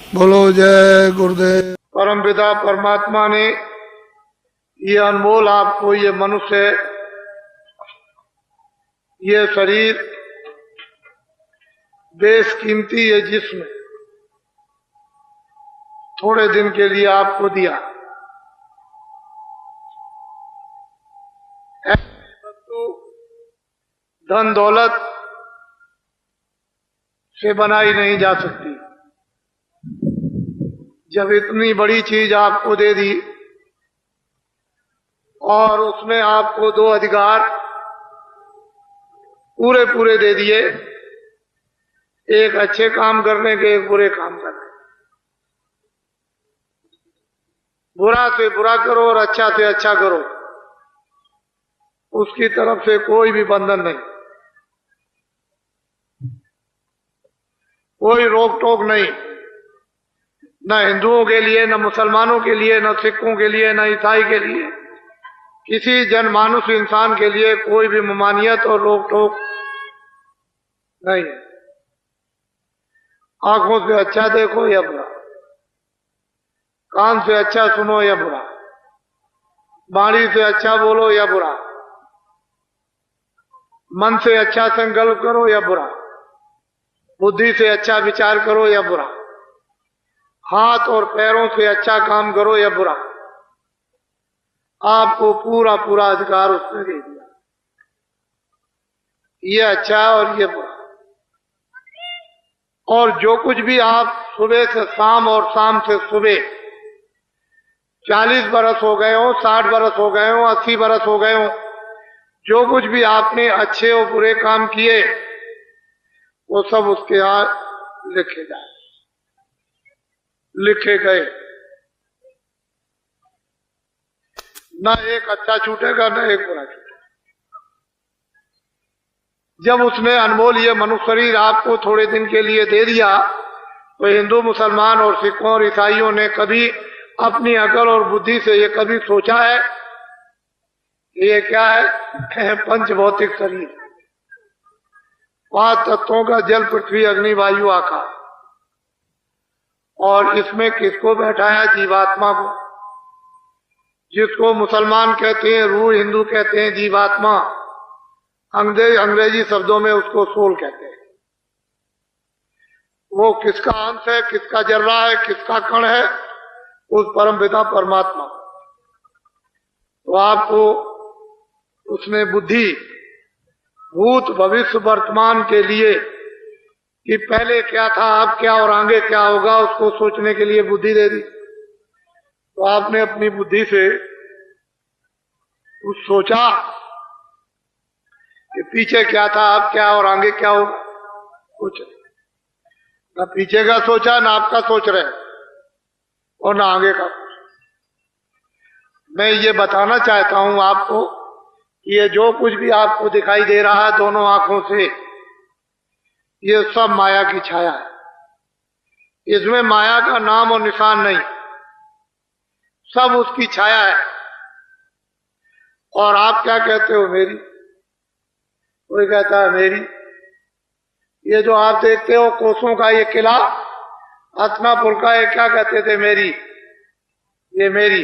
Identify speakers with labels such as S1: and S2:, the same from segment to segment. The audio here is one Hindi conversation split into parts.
S1: बोलो जय गुरुदेव।
S2: परम पिता परमात्मा ने ये अनमोल आपको ये मनुष्य, ये शरीर, बेशकीमती ये जिस्म थोड़े दिन के लिए आपको दिया। वस्तु धन दौलत से बनाई नहीं जा सकती। जब इतनी बड़ी चीज आपको दे दी और उसमें आपको दो अधिकार पूरे पूरे दे दिए, एक अच्छे काम करने के, एक बुरे काम करने। बुरा से बुरा करो और अच्छा से अच्छा करो, उसकी तरफ से कोई भी बंधन नहीं, कोई रोक टोक नहीं, न हिंदुओं के लिए, न मुसलमानों के लिए, न सिखों के लिए, न ईसाई के लिए, किसी जनमानुष इंसान के लिए कोई भी ममानियत और रोक टोक नहीं। आंखों से अच्छा देखो या बुरा, कान से अच्छा सुनो या बुरा, वाणी से अच्छा बोलो या बुरा, मन से अच्छा संकल्प करो या बुरा, बुद्धि से अच्छा विचार करो या बुरा, हाथ और पैरों से अच्छा काम करो या बुरा, आपको पूरा पूरा अधिकार उसने दे दिया। ये अच्छा और ये बुरा। और जो कुछ भी आप सुबह से शाम और शाम से सुबह 40 बरस हो गए हो, 60 बरस हो गए हो, 80 बरस हो गए हो, जो कुछ भी आपने अच्छे और बुरे काम किए वो सब उसके यहाँ लिखे जाए, लिखे गए। न एक अच्छा छूटेगा, न एक बुरा छूटेगा। जब उसने अनमोल ये मनुष्य शरीर आपको थोड़े दिन के लिए दे दिया, तो हिंदू, मुसलमान और सिखों और ईसाइयों ने कभी अपनी अकल और बुद्धि से ये कभी सोचा है ये क्या है? पंचभौतिक शरीर, 5 तत्वों का जल, पृथ्वी, अग्नि, वायु, आकाश। और इसमें किसको बैठाया? जीवात्मा को, जिसको मुसलमान कहते हैं रूह, हिंदू कहते हैं जीवात्मा, अंग्रेजी शब्दों में उसको सोल कहते हैं। वो किसका अंश है, किसका जर्रा है, किसका कण है? उस परम पिता परमात्मा। तो आपको उसने बुद्धि भूत भविष्य वर्तमान के लिए कि पहले क्या था, अब क्या और आगे क्या होगा, उसको सोचने के लिए बुद्धि दे दी। तो आपने अपनी बुद्धि से कुछ सोचा कि पीछे क्या था, अब क्या और आगे क्या होगा? कुछ ना पीछे का सोचा, ना आपका सोच रहे और ना आगे का। मैं ये बताना चाहता हूं आपको, ये जो कुछ भी आपको दिखाई दे रहा है दोनों आंखों से, ये सब माया की छाया है। इसमें माया का नाम और निशान नहीं, सब उसकी छाया है। और आप क्या कहते हो? मेरी। कोई कहता है मेरी। ये जो आप देखते हो कोसों का ये किला, हसनापुर का, ये क्या कहते थे? मेरी। ये मेरी,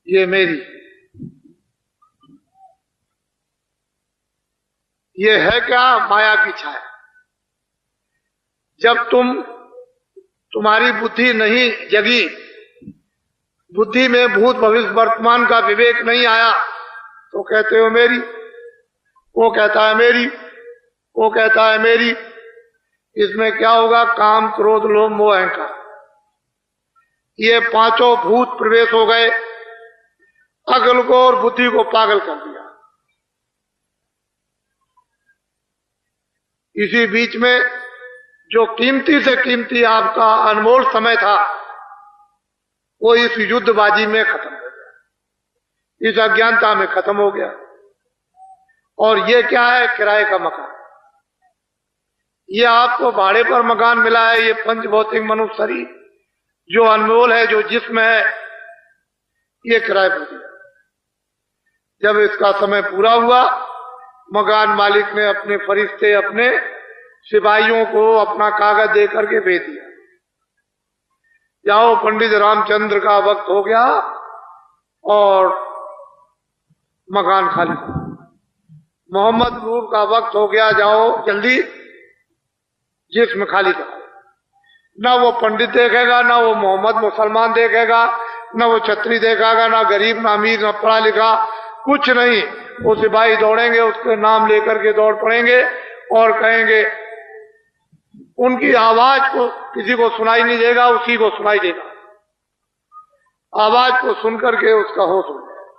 S2: ये मेरी। ये है क्या? माया की छाया। जब तुम्हारी बुद्धि नहीं जगी, बुद्धि में भूत भविष्य वर्तमान का विवेक नहीं आया, तो कहते हो मेरी। वो कहता है मेरी, वो कहता है मेरी। इसमें क्या होगा? काम, क्रोध, लोभ, मोह, अहंकार, ये 5 भूत प्रवेश हो गए, अकल को और बुद्धि को पागल कर दिया। इसी बीच में जो कीमती से कीमती आपका अनमोल समय था, वो इस युद्धबाजी में खत्म हो गया, इस अज्ञानता में खत्म हो गया। और ये क्या है? किराए का मकान। ये आपको भाड़े पर मकान मिला है, ये पंचभौतिक मनुष्य शरीर जो अनमोल है, जो जिस्म है, ये किराए पर दिया। जब इसका समय पूरा हुआ, मकान मालिक ने अपने फरिश्ते, अपने सिपाहियों को अपना कागज दे करके भेज दिया जाओ पंडित रामचंद्र का वक्त हो गया और मकान खाली करो। मोहम्मद नूर का वक्त हो गया, जाओ जल्दी जिस्म खाली करो। ना वो पंडित देखेगा, ना वो मोहम्मद मुसलमान देखेगा, ना वो छतरी देखेगा, ना गरीब, ना अमीर, ना पढ़ा लिखा, कुछ नहीं। वो सिपाही दौड़ेंगे, उसके नाम लेकर के दौड़ पड़ेंगे और कहेंगे, उनकी आवाज को किसी को सुनाई नहीं देगा, उसी को सुनाई देगा। आवाज को सुनकर के उसका होश हो जाएगा,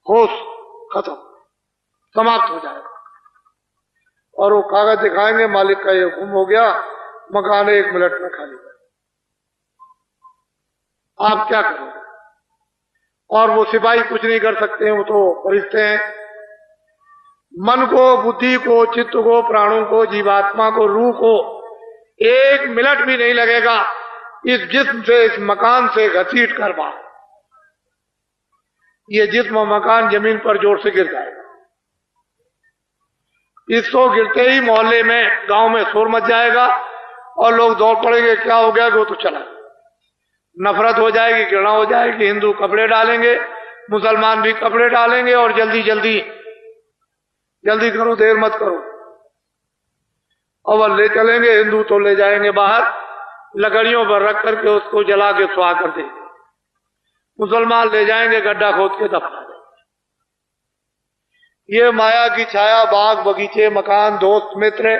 S2: होश खत्म, समाप्त हो जाएगा। और वो कागज दिखाएंगे, मालिक का ये गुम हो गया, मकान 1 मिनट में खाली कर। आप क्या करोगे? और वो सिपाही कुछ नहीं कर सकते हैं, वो तो फरिश्ते हैं। मन को, बुद्धि को, चित्त को, प्राणों को, जीवात्मा को, रूह को 1 मिनट भी नहीं लगेगा इस जिस्म से, इस मकान से घसीट कर बाहर। ये जिस्म मकान जमीन पर जोर से गिर जाएगा। इसको गिरते ही मोहल्ले में, गांव में शोर मच जाएगा और लोग दौड़ पड़ेंगे, क्या हो गया? वो तो चला। नफरत हो जाएगी, घृणा हो जाएगी। हिंदू कपड़े डालेंगे, मुसलमान भी कपड़े डालेंगे और जल्दी जल्दी जल्दी करो, देर मत करो। और ले चलेंगे, हिंदू तो ले जाएंगे बाहर, लकड़ियों पर रख करके उसको जला के सुहा कर देंगे। मुसलमान ले जाएंगे, गड्ढा खोद के दफना देंगे। ये माया की छाया, बाग बगीचे, मकान, दोस्त मित्र,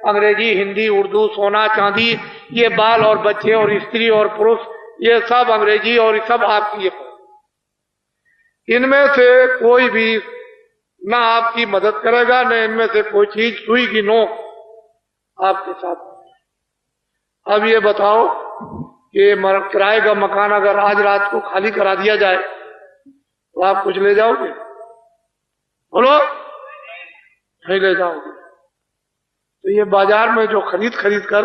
S2: अंग्रेजी, हिंदी, उर्दू, सोना चांदी, ये बाल और बच्चे और स्त्री और पुरुष, ये सब अंग्रेजी और सब आपकी। इनमें से कोई भी ना आपकी मदद करेगा, न इनमें से कोई चीज सुई की नोक आपके साथ। अब ये बताओ कि किराए का मकान अगर आज रात को खाली करा दिया जाए तो आप कुछ ले जाओगे? बोलो, नहीं ले जाओगे। तो ये बाजार में जो खरीद कर,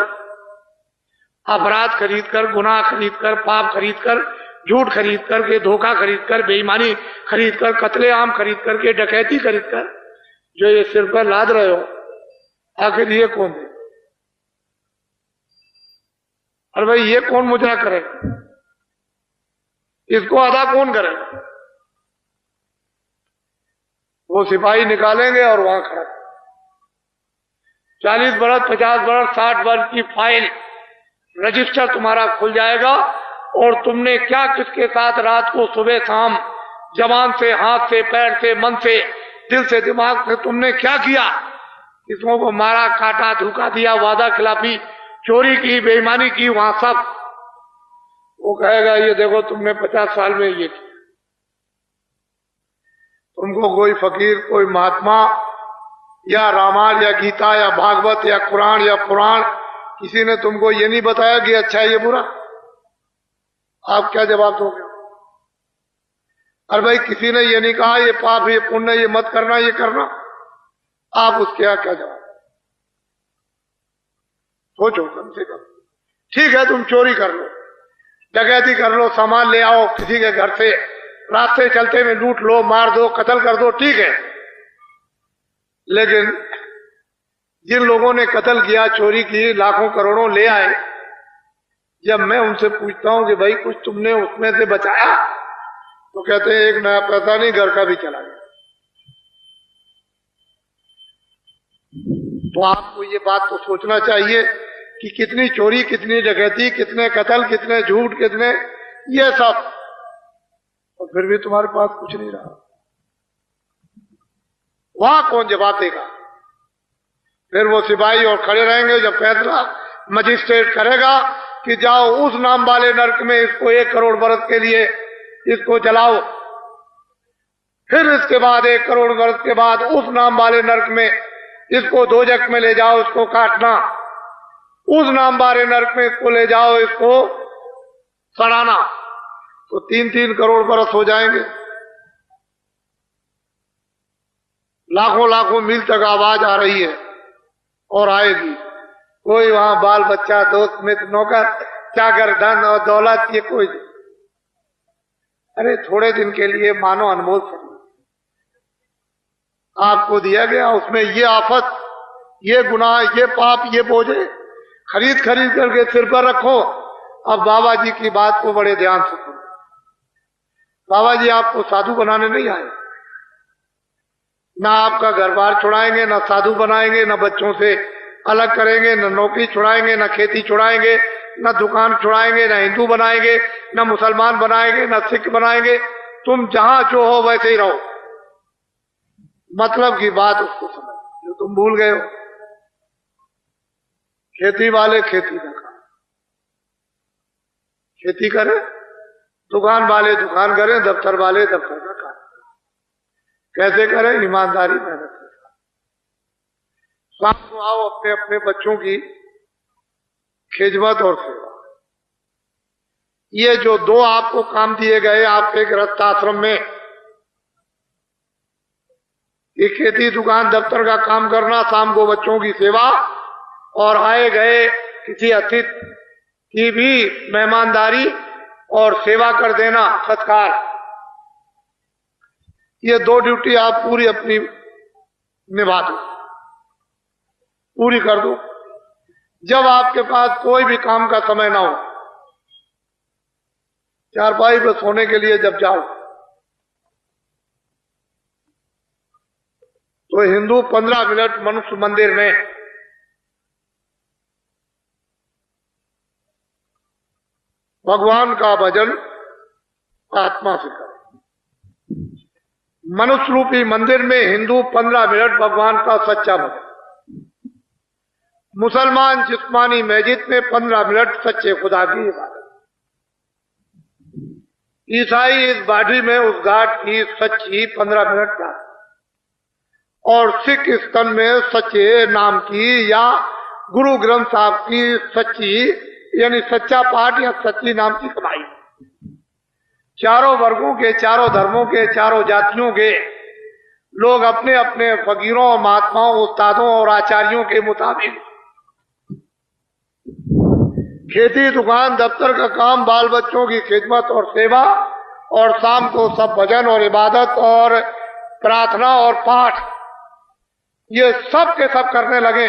S2: अपराध खरीद कर, गुनाह खरीद कर, पाप खरीद कर, झूठ खरीद करके, धोखा खरीद कर, बेईमानी खरीद कर, कत्लेआम खरीद करके, डकैती खरीद कर जो ये सिर पर लाद रहे हो, आखिर ये कौन है? अरे भाई, ये कौन मुजरा करेगा? इसको अदा कौन करेगा? वो सिपाही निकालेंगे और वहां खड़ा 40 बरस, 50 बरस, 60 वर्ष की फाइल, रजिस्टर तुम्हारा खुल जाएगा और तुमने क्या किसके साथ रात को, सुबह शाम, जबान से, हाथ से, पैर से, मन से, दिल से, दिमाग से तुमने क्या किया? किसों को मारा, काटा, धोखा दिया, वादा खिलाफी, चोरी की, बेईमानी की, वहां सब। वो कहेगा, ये देखो तुमने 50 साल में ये किया। तुमको कोई फकीर, कोई महात्मा या रामायण या गीता या भागवत या कुरान या पुराण, किसी ने तुमको ये नहीं बताया कि अच्छा है ये बुरा? आप क्या जवाब दोगे? अरे भाई, किसी ने ये नहीं कहा ये पाप, ये पुण्य, ये मत करना, ये करना। आप उसके यहाँ क्या जवाब? सोचो कम से कम। ठीक है, तुम चोरी कर लो, डकैती कर लो, सामान ले आओ किसी के घर से, रास्ते चलते में लूट लो, मार दो, कत्ल कर दो, ठीक है। लेकिन जिन लोगों ने कत्ल किया, चोरी की, लाखों करोड़ों ले आए, जब मैं उनसे पूछता हूं कि भाई कुछ तुमने उसमें से बचाया, तो कहते हैं 1 नया पैसा नहीं, घर का भी चला गया। तो आपको ये बात तो सोचना चाहिए कि कितनी चोरी, कितनी डकैती, कितने कत्ल, कितने झूठ, कितने ये सब, और फिर भी तुम्हारे पास कुछ नहीं रहा। वहां कौन जवाब देगा? फिर वो सिपाही और खड़े रहेंगे जब फैसला मजिस्ट्रेट करेगा कि जाओ उस नाम वाले नरक में इसको 1 करोड़ बरस के लिए इसको जलाओ। फिर इसके बाद 1 करोड़ बरस के बाद उस नाम वाले नरक में इसको दोजख में ले जाओ, इसको काटना। उस नाम वाले नरक में इसको ले जाओ, इसको सड़ाना। तो 3-3 करोड़ बरस हो जाएंगे। लाखों लाखों मील तक आवाज आ रही है और आएगी। कोई वहां बाल बच्चा, दोस्त मित्र, नौकर चाकर, धन और दौलत, ये कोई नहीं। अरे थोड़े दिन के लिए मानो अनमोल समय आपको दिया गया, उसमें ये आफत, ये गुनाह, ये पाप, ये बोझे खरीद करके सिर पर रखो अब बाबा जी की बात को बड़े ध्यान से सुनो। बाबा जी आपको साधु बनाने नहीं आए, ना आपका घर बार छुड़ाएंगे, ना साधु बनाएंगे, ना बच्चों से अलग करेंगे, ना नौकरी छुड़ाएंगे, ना खेती छुड़ाएंगे, ना दुकान छुड़ाएंगे, ना हिंदू बनाएंगे, ना मुसलमान बनाएंगे, ना सिख बनाएंगे। तुम जहां जो हो वैसे ही रहो। मतलब की बात उसको समझ, जो तुम भूल गए हो। खेती वाले खेती का काम, खेती करें, दुकान वाले दुकान करें, दफ्तर वाले दफ्तर का काम। कैसे करें? ईमानदारी मेहनत के साथ। शाम को आओ अपने अपने बच्चों की खिदमत और सेवा। ये जो दो आपको काम दिए गए आपके गृहस्थ आश्रम में, ये खेती दुकान दफ्तर का काम करना, शाम को बच्चों की सेवा, और आए गए किसी अतिथि की भी मेहमानदारी और सेवा कर देना, सत्कार। ये दो ड्यूटी आप पूरी अपनी निभा दो, पूरी कर दो। जब आपके पास कोई भी काम का समय ना हो, चारपाई पर सोने के लिए जब जाओ, तो हिंदू 15 मिनट मनुष्य मंदिर में भगवान का भजन आत्मा से करें। मनुष्य रूपी मंदिर में हिंदू 15 मिनट भगवान का सच्चा भजन, मुसलमान जिस्मानी मस्जिद में 15 मिनट सच्चे खुदा की इबादत, ईसाई इस बाड़ी में उस घाट की सच्ची 15 मिनट का, और सिख स्तन में सच्चे नाम की या गुरु ग्रंथ साहब की सच्ची यानी सच्चा पाठ या सच्ची नाम की कमाई। चारों वर्गों के, चारों धर्मों के, चारों जातियों के लोग अपने अपने फकीरों, महात्माओं, उस्तादों और आचार्यों के मुताबिक खेती दुकान दफ्तर का काम, बाल बच्चों की खिदमत और सेवा, और शाम को सब भजन और इबादत और प्रार्थना और पाठ, ये सब के सब करने लगे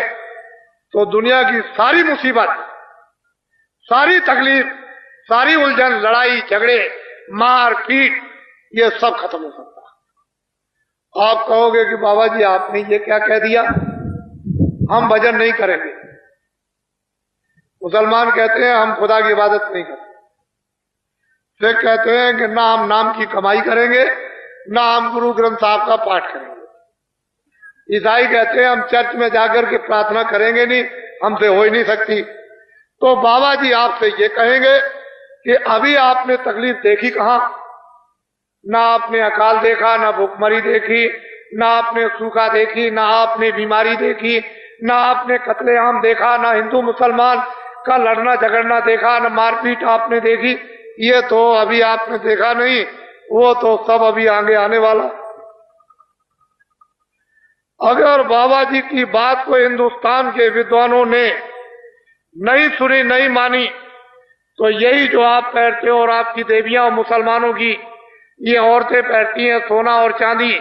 S2: तो दुनिया की सारी मुसीबत, सारी तकलीफ, सारी उलझन, लड़ाई झगड़े, मार पीट, ये सब खत्म हो सकता। आप कहोगे कि बाबा जी आपने ये क्या कह दिया, हम भजन नहीं करेंगे। मुसलमान कहते हैं हम खुदा की इबादत नहीं करते। सिख कहते हैं कि ना हम नाम की कमाई करेंगे, ना हम गुरु ग्रंथ साहब का पाठ करेंगे। ईसाई कहते हैं हम चर्च में जाकर के प्रार्थना करेंगे नहीं, हमसे हो ही नहीं सकती। तो बाबा जी आपसे ये कहेंगे कि अभी आपने तकलीफ देखी कहां? ना आपने अकाल देखा, ना भूखमरी देखी, ना आपने सूखा देखी, ना आपने बीमारी देखी, ना आपने कत्लेआम देखा, ना हिंदू मुसलमान का लड़ना झगड़ना देखा, ना मारपीट आपने देखी। ये तो अभी आपने देखा नहीं, वो तो सब अभी आगे आने वाला। अगर बाबा जी की बात को हिंदुस्तान के विद्वानों ने नहीं सुनी, नहीं मानी, तो यही जो आप पहनते हो और आपकी देवियां और मुसलमानों की ये औरतें पहनती हैं सोना और चांदी,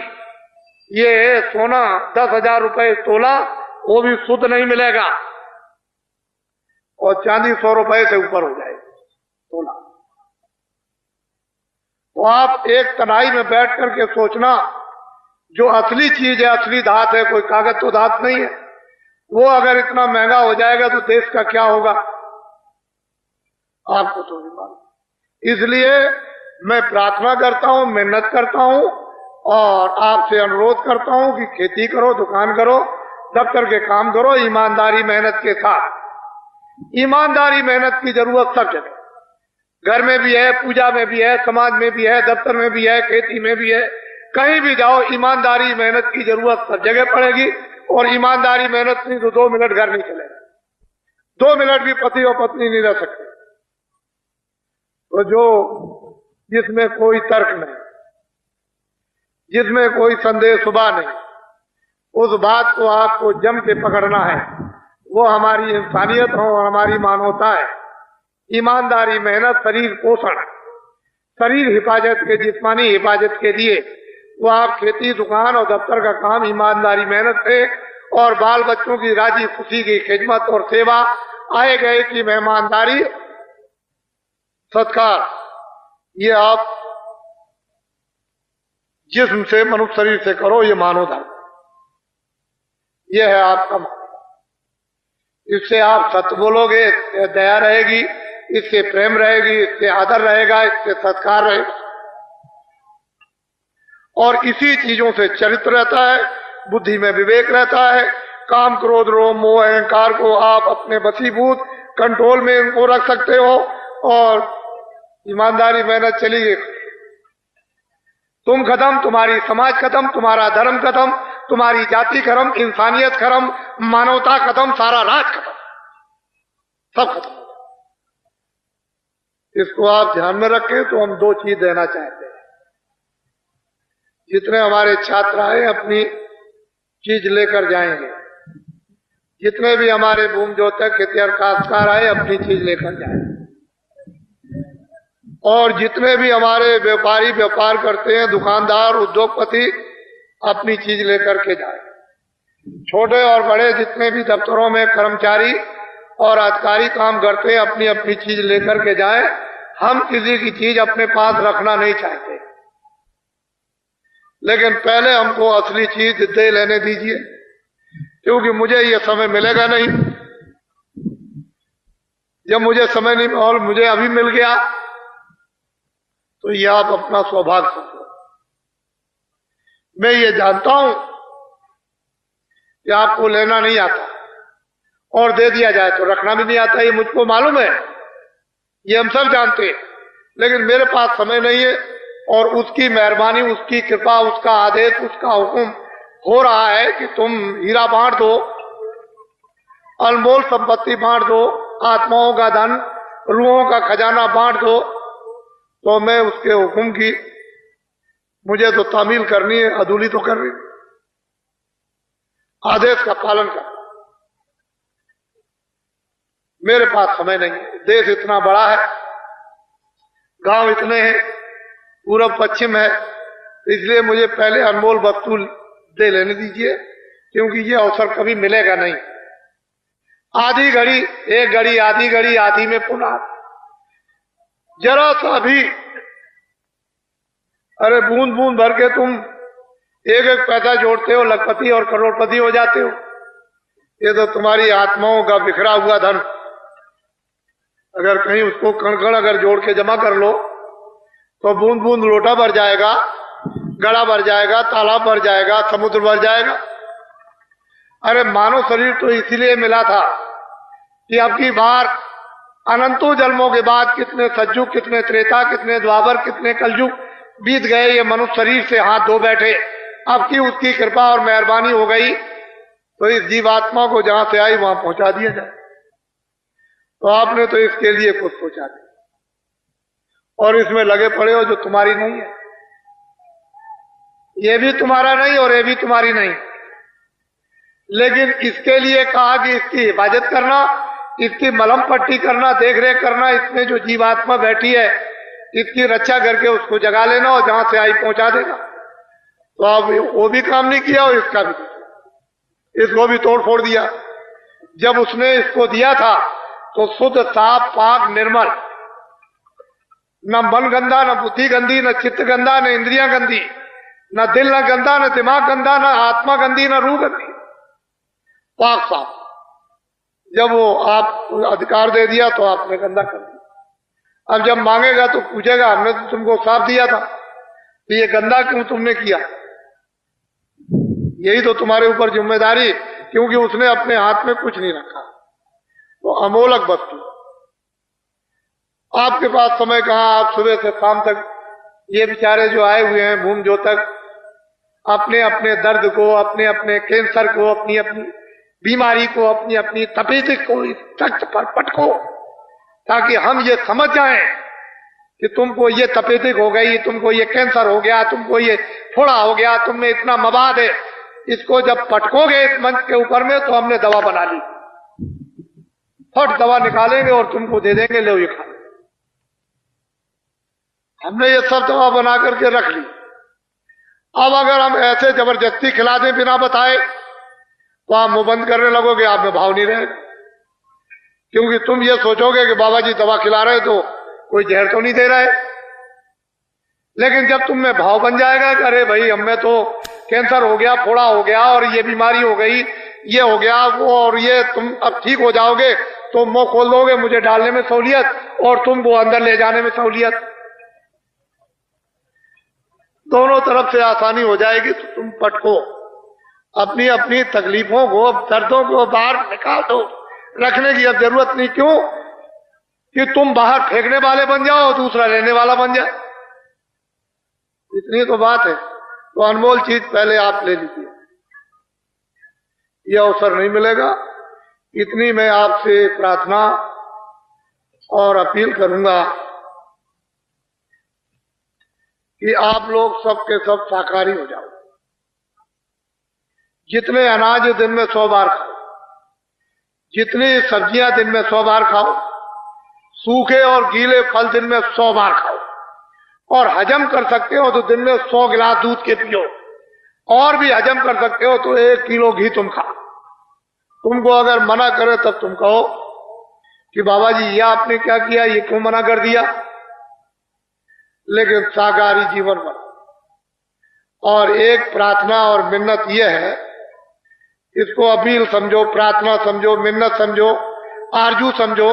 S2: ये सोना 10,000 रुपए तोला, वो भी शुद्ध नहीं मिलेगा, और चांदी 100 रुपए से ऊपर हो जाएगी तोला। तो आप एक तनाई में बैठ करके सोचना, जो असली चीज है, असली धात है, कोई कागज तो धात नहीं है, वो अगर इतना महंगा हो जाएगा तो देश का क्या होगा, आपको तो नहीं मालूम। इसलिए मैं प्रार्थना करता हूं, मेहनत करता हूं, और आपसे अनुरोध करता हूं कि खेती करो, दुकान करो, दफ्तर के काम करो, ईमानदारी मेहनत के साथ। ईमानदारी मेहनत की जरूरत सब जगह, घर में भी है, पूजा में भी है, समाज में भी है, दफ्तर में भी है, खेती में भी है, कहीं भी जाओ ईमानदारी मेहनत की जरूरत सब जगह पड़ेगी। और ईमानदारी मेहनत नहीं तो 2 मिनट घर नहीं चलेगा, 2 मिनट भी पति और पत्नी नहीं रह सकते। तो जो जिसमें कोई तर्क नहीं, जिसमें कोई संदेह सुबह नहीं, उस बात को आपको जम के पकड़ना है। वो हमारी इंसानियत हो और हमारी मानवता है। ईमानदारी मेहनत, शरीर पोषण, शरीर हिफाजत के, जिस्मानी हिफाजत के लिए वो आप खेती दुकान और दफ्तर का काम ईमानदारी मेहनत से, और बाल बच्चों की राजी खुशी की खिदमत और सेवा, आए गए की मेहमानदारी सत्कार, ये आप जिस्म से, मनुष्य शरीर से करो, ये मानव धर्म, ये है आपका मान। इससे आप सत्य बोलोगे, इससे दया रहेगी, इससे प्रेम रहेगी, इससे आदर रहेगा, इससे सत्कार रहेगा, और इसी चीजों से चरित्र रहता है, बुद्धि में विवेक रहता है। काम, क्रोध, रोम, मोह, अहंकार को आप अपने वशीभूत कंट्रोल में इनको रख सकते हो, और ईमानदारी मेहनत चलिए। तुम खत्म, तुम्हारी समाज खत्म, तुम्हारा धर्म खत्म, तुम्हारी जाति खत्म, इंसानियत खत्म, मानवता खत्म, सारा राज खत्म, सब खत्म। इसको आप ध्यान में रखें। तो हम दो चीज देना चाहते हैं। जितने हमारे छात्र आए अपनी चीज लेकर जाएंगे, जितने भी हमारे भूमि जोतक, खेतिहर, काश्तकार आए अपनी चीज लेकर जाएंगे, और जितने भी हमारे व्यापारी व्यापार करते हैं, दुकानदार, उद्योगपति, अपनी चीज लेकर के जाए। छोटे और बड़े जितने भी दफ्तरों में कर्मचारी और अधिकारी काम करते हैं, अपनी अपनी चीज लेकर के जाएं। हम किसी की चीज अपने पास रखना नहीं चाहते, लेकिन पहले हमको असली चीज दे लेने दीजिए, क्योंकि मुझे ये समय मिलेगा नहीं। जब मुझे समय नहीं और मुझे अभी मिल गया, तो ये आप अपना सौभाग्य समझो। मैं ये जानता हूं कि आपको लेना नहीं आता, और दे दिया जाए तो रखना भी नहीं आता, ये मुझको मालूम है, ये हम सब जानते हैं। लेकिन मेरे पास समय नहीं है, और उसकी मेहरबानी, उसकी कृपा, उसका आदेश, उसका हुक्म हो रहा है कि तुम हीरा बांट दो, अनमोल संपत्ति बांट दो, आत्माओं का धन, रूहों का खजाना बांट दो। तो मैं उसके हुक्म की मुझे तो तामील करनी है, अधूरी तो करनी है, आदेश का पालन कर। मेरे पास समय नहीं है, देश इतना बड़ा है, गांव इतने हैं, पूरब पश्चिम है, इसलिए मुझे पहले अनमोल वस्तु दे लेने दीजिए, क्योंकि ये अवसर कभी मिलेगा नहीं। आधी घड़ी, एक घड़ी, आधी घड़ी, आधी में पुनः जरा सा भी, अरे बूंद बूंद भर के तुम एक एक पैसा जोड़ते हो, लखपति और करोड़पति हो जाते हो। ये तो तुम्हारी आत्माओं का बिखरा हुआ धन, अगर कहीं उसको कण कण अगर जोड़ के जमा कर लो, तो बूंद बूंद लोटा भर जाएगा, गड़ा भर जाएगा, तालाब भर जाएगा, समुद्र भर जाएगा। अरे मानव शरीर तो इसीलिए मिला था कि अब की बार अनंतों जन्मों के बाद कितने सतयुग, कितने त्रेता, कितने द्वापर, कितने कलयुग बीत गए, ये मनुष्य शरीर से हाथ धो बैठे। अब की उसकी कृपा और मेहरबानी हो गई, तो इस जीवात्मा को जहां से आई वहां पहुंचा दिया जाए। तो आपने तो इसके लिए कुछ सोचा नहीं, और इसमें लगे पड़े हो जो तुम्हारी नहीं है। ये भी तुम्हारा नहीं और ये भी तुम्हारी नहीं, लेकिन इसके लिए कहा कि इसकी हिफाजत करना, इसकी मलहम पट्टी करना, देख रेख करना, इसमें जो जीवात्मा बैठी है इसकी रक्षा करके उसको जगा लेना और जहां से आई पहुंचा देना। तो अब वो भी काम नहीं किया और इसका भी, इसको भी तोड़ फोड़ दिया। जब उसने इसको दिया था तो शुद्ध, साफ, पाक, निर्मल, न मन गंदा, न बुद्धि गंदी, न चित्त गंदा, न इंद्रियां गंदी, न दिल न गंदा, न दिमाग गंदा, न आत्मा गंदी, न रूह गंदी, पाक साफ। जब वो आप अधिकार दे दिया तो आपने गंदा कर दिया। अब जब मांगेगा तो पूछेगा, हमने तो तुमको साफ दिया था, तो ये गंदा क्यों तुमने किया? यही तो तुम्हारे ऊपर जिम्मेदारी, क्योंकि उसने अपने हाथ में कुछ नहीं रखा। वो अमोलक वस्तु, आपके पास समय कहां, आप सुबह से शाम तक, ये बेचारे जो आए हुए हैं भूमि जोतक, अपने अपने दर्द को, अपने अपने कैंसर को, अपनी अपनी बीमारी को, अपनी अपनी तपेदिक को इस तख्त पर पटको, ताकि हम ये समझ जाएं कि तुमको ये तपेदिक हो गई, तुमको ये कैंसर हो गया, तुमको ये फोड़ा हो गया, तुम में इतना मवाद है। इसको जब पटकोगे इस मंच के ऊपर में, तो हमने दवा बना ली, फट दवा निकालेंगे और तुमको दे देंगे, लो ये खा। हमने ये सब दवा बना करके रख ली। अब अगर हम ऐसे जबरदस्ती खिला दें बिना बताए, तो आप मुंह बंद करने लगोगे, आप में भाव नहीं रहेगा, क्योंकि तुम ये सोचोगे कि बाबा जी दवा खिला रहे तो कोई जहर तो नहीं दे रहा है। लेकिन जब तुम में भाव बन जाएगा कि अरे भाई हमें तो कैंसर हो गया, फोड़ा हो गया और ये बीमारी हो गई, ये हो गया वो, और ये तुम अब ठीक हो जाओगे तो मुंह खोल दोगे, मुझे डालने में सहूलियत और तुमको अंदर ले जाने में सहूलियत, दोनों तरफ से आसानी हो जाएगी। तो तुम पटको, अपनी अपनी तकलीफों को, दर्दों को बाहर निकाल दो, रखने की अब जरूरत नहीं। क्यों कि तुम बाहर फेंकने वाले बन जाओ, दूसरा लेने वाला बन जाए, इतनी तो बात है। तो अनमोल चीज पहले आप ले लीजिए, यह अवसर नहीं मिलेगा। इतनी मैं आपसे प्रार्थना और अपील करूंगा कि आप लोग सबके सब शाकाहारी हो जाओ। जितने अनाज दिन में 100 बार खाओ, जितनी सब्जियां दिन में 100 बार खाओ, सूखे और गीले फल दिन में 100 बार खाओ, और हजम कर सकते हो तो दिन में 100 गिलास दूध के पियो, और भी हजम कर सकते हो तो 1 किलो घी तुम खाओ। तुमको अगर मना करे तब तुम कहो कि बाबा जी यह आपने क्या किया, ये क्यों मना कर दिया। लेकिन शाकाहारी जीवन बनो। और एक प्रार्थना और मिन्नत यह है, इसको अपील समझो, प्रार्थना समझो, मिन्नत समझो, आरजू समझो।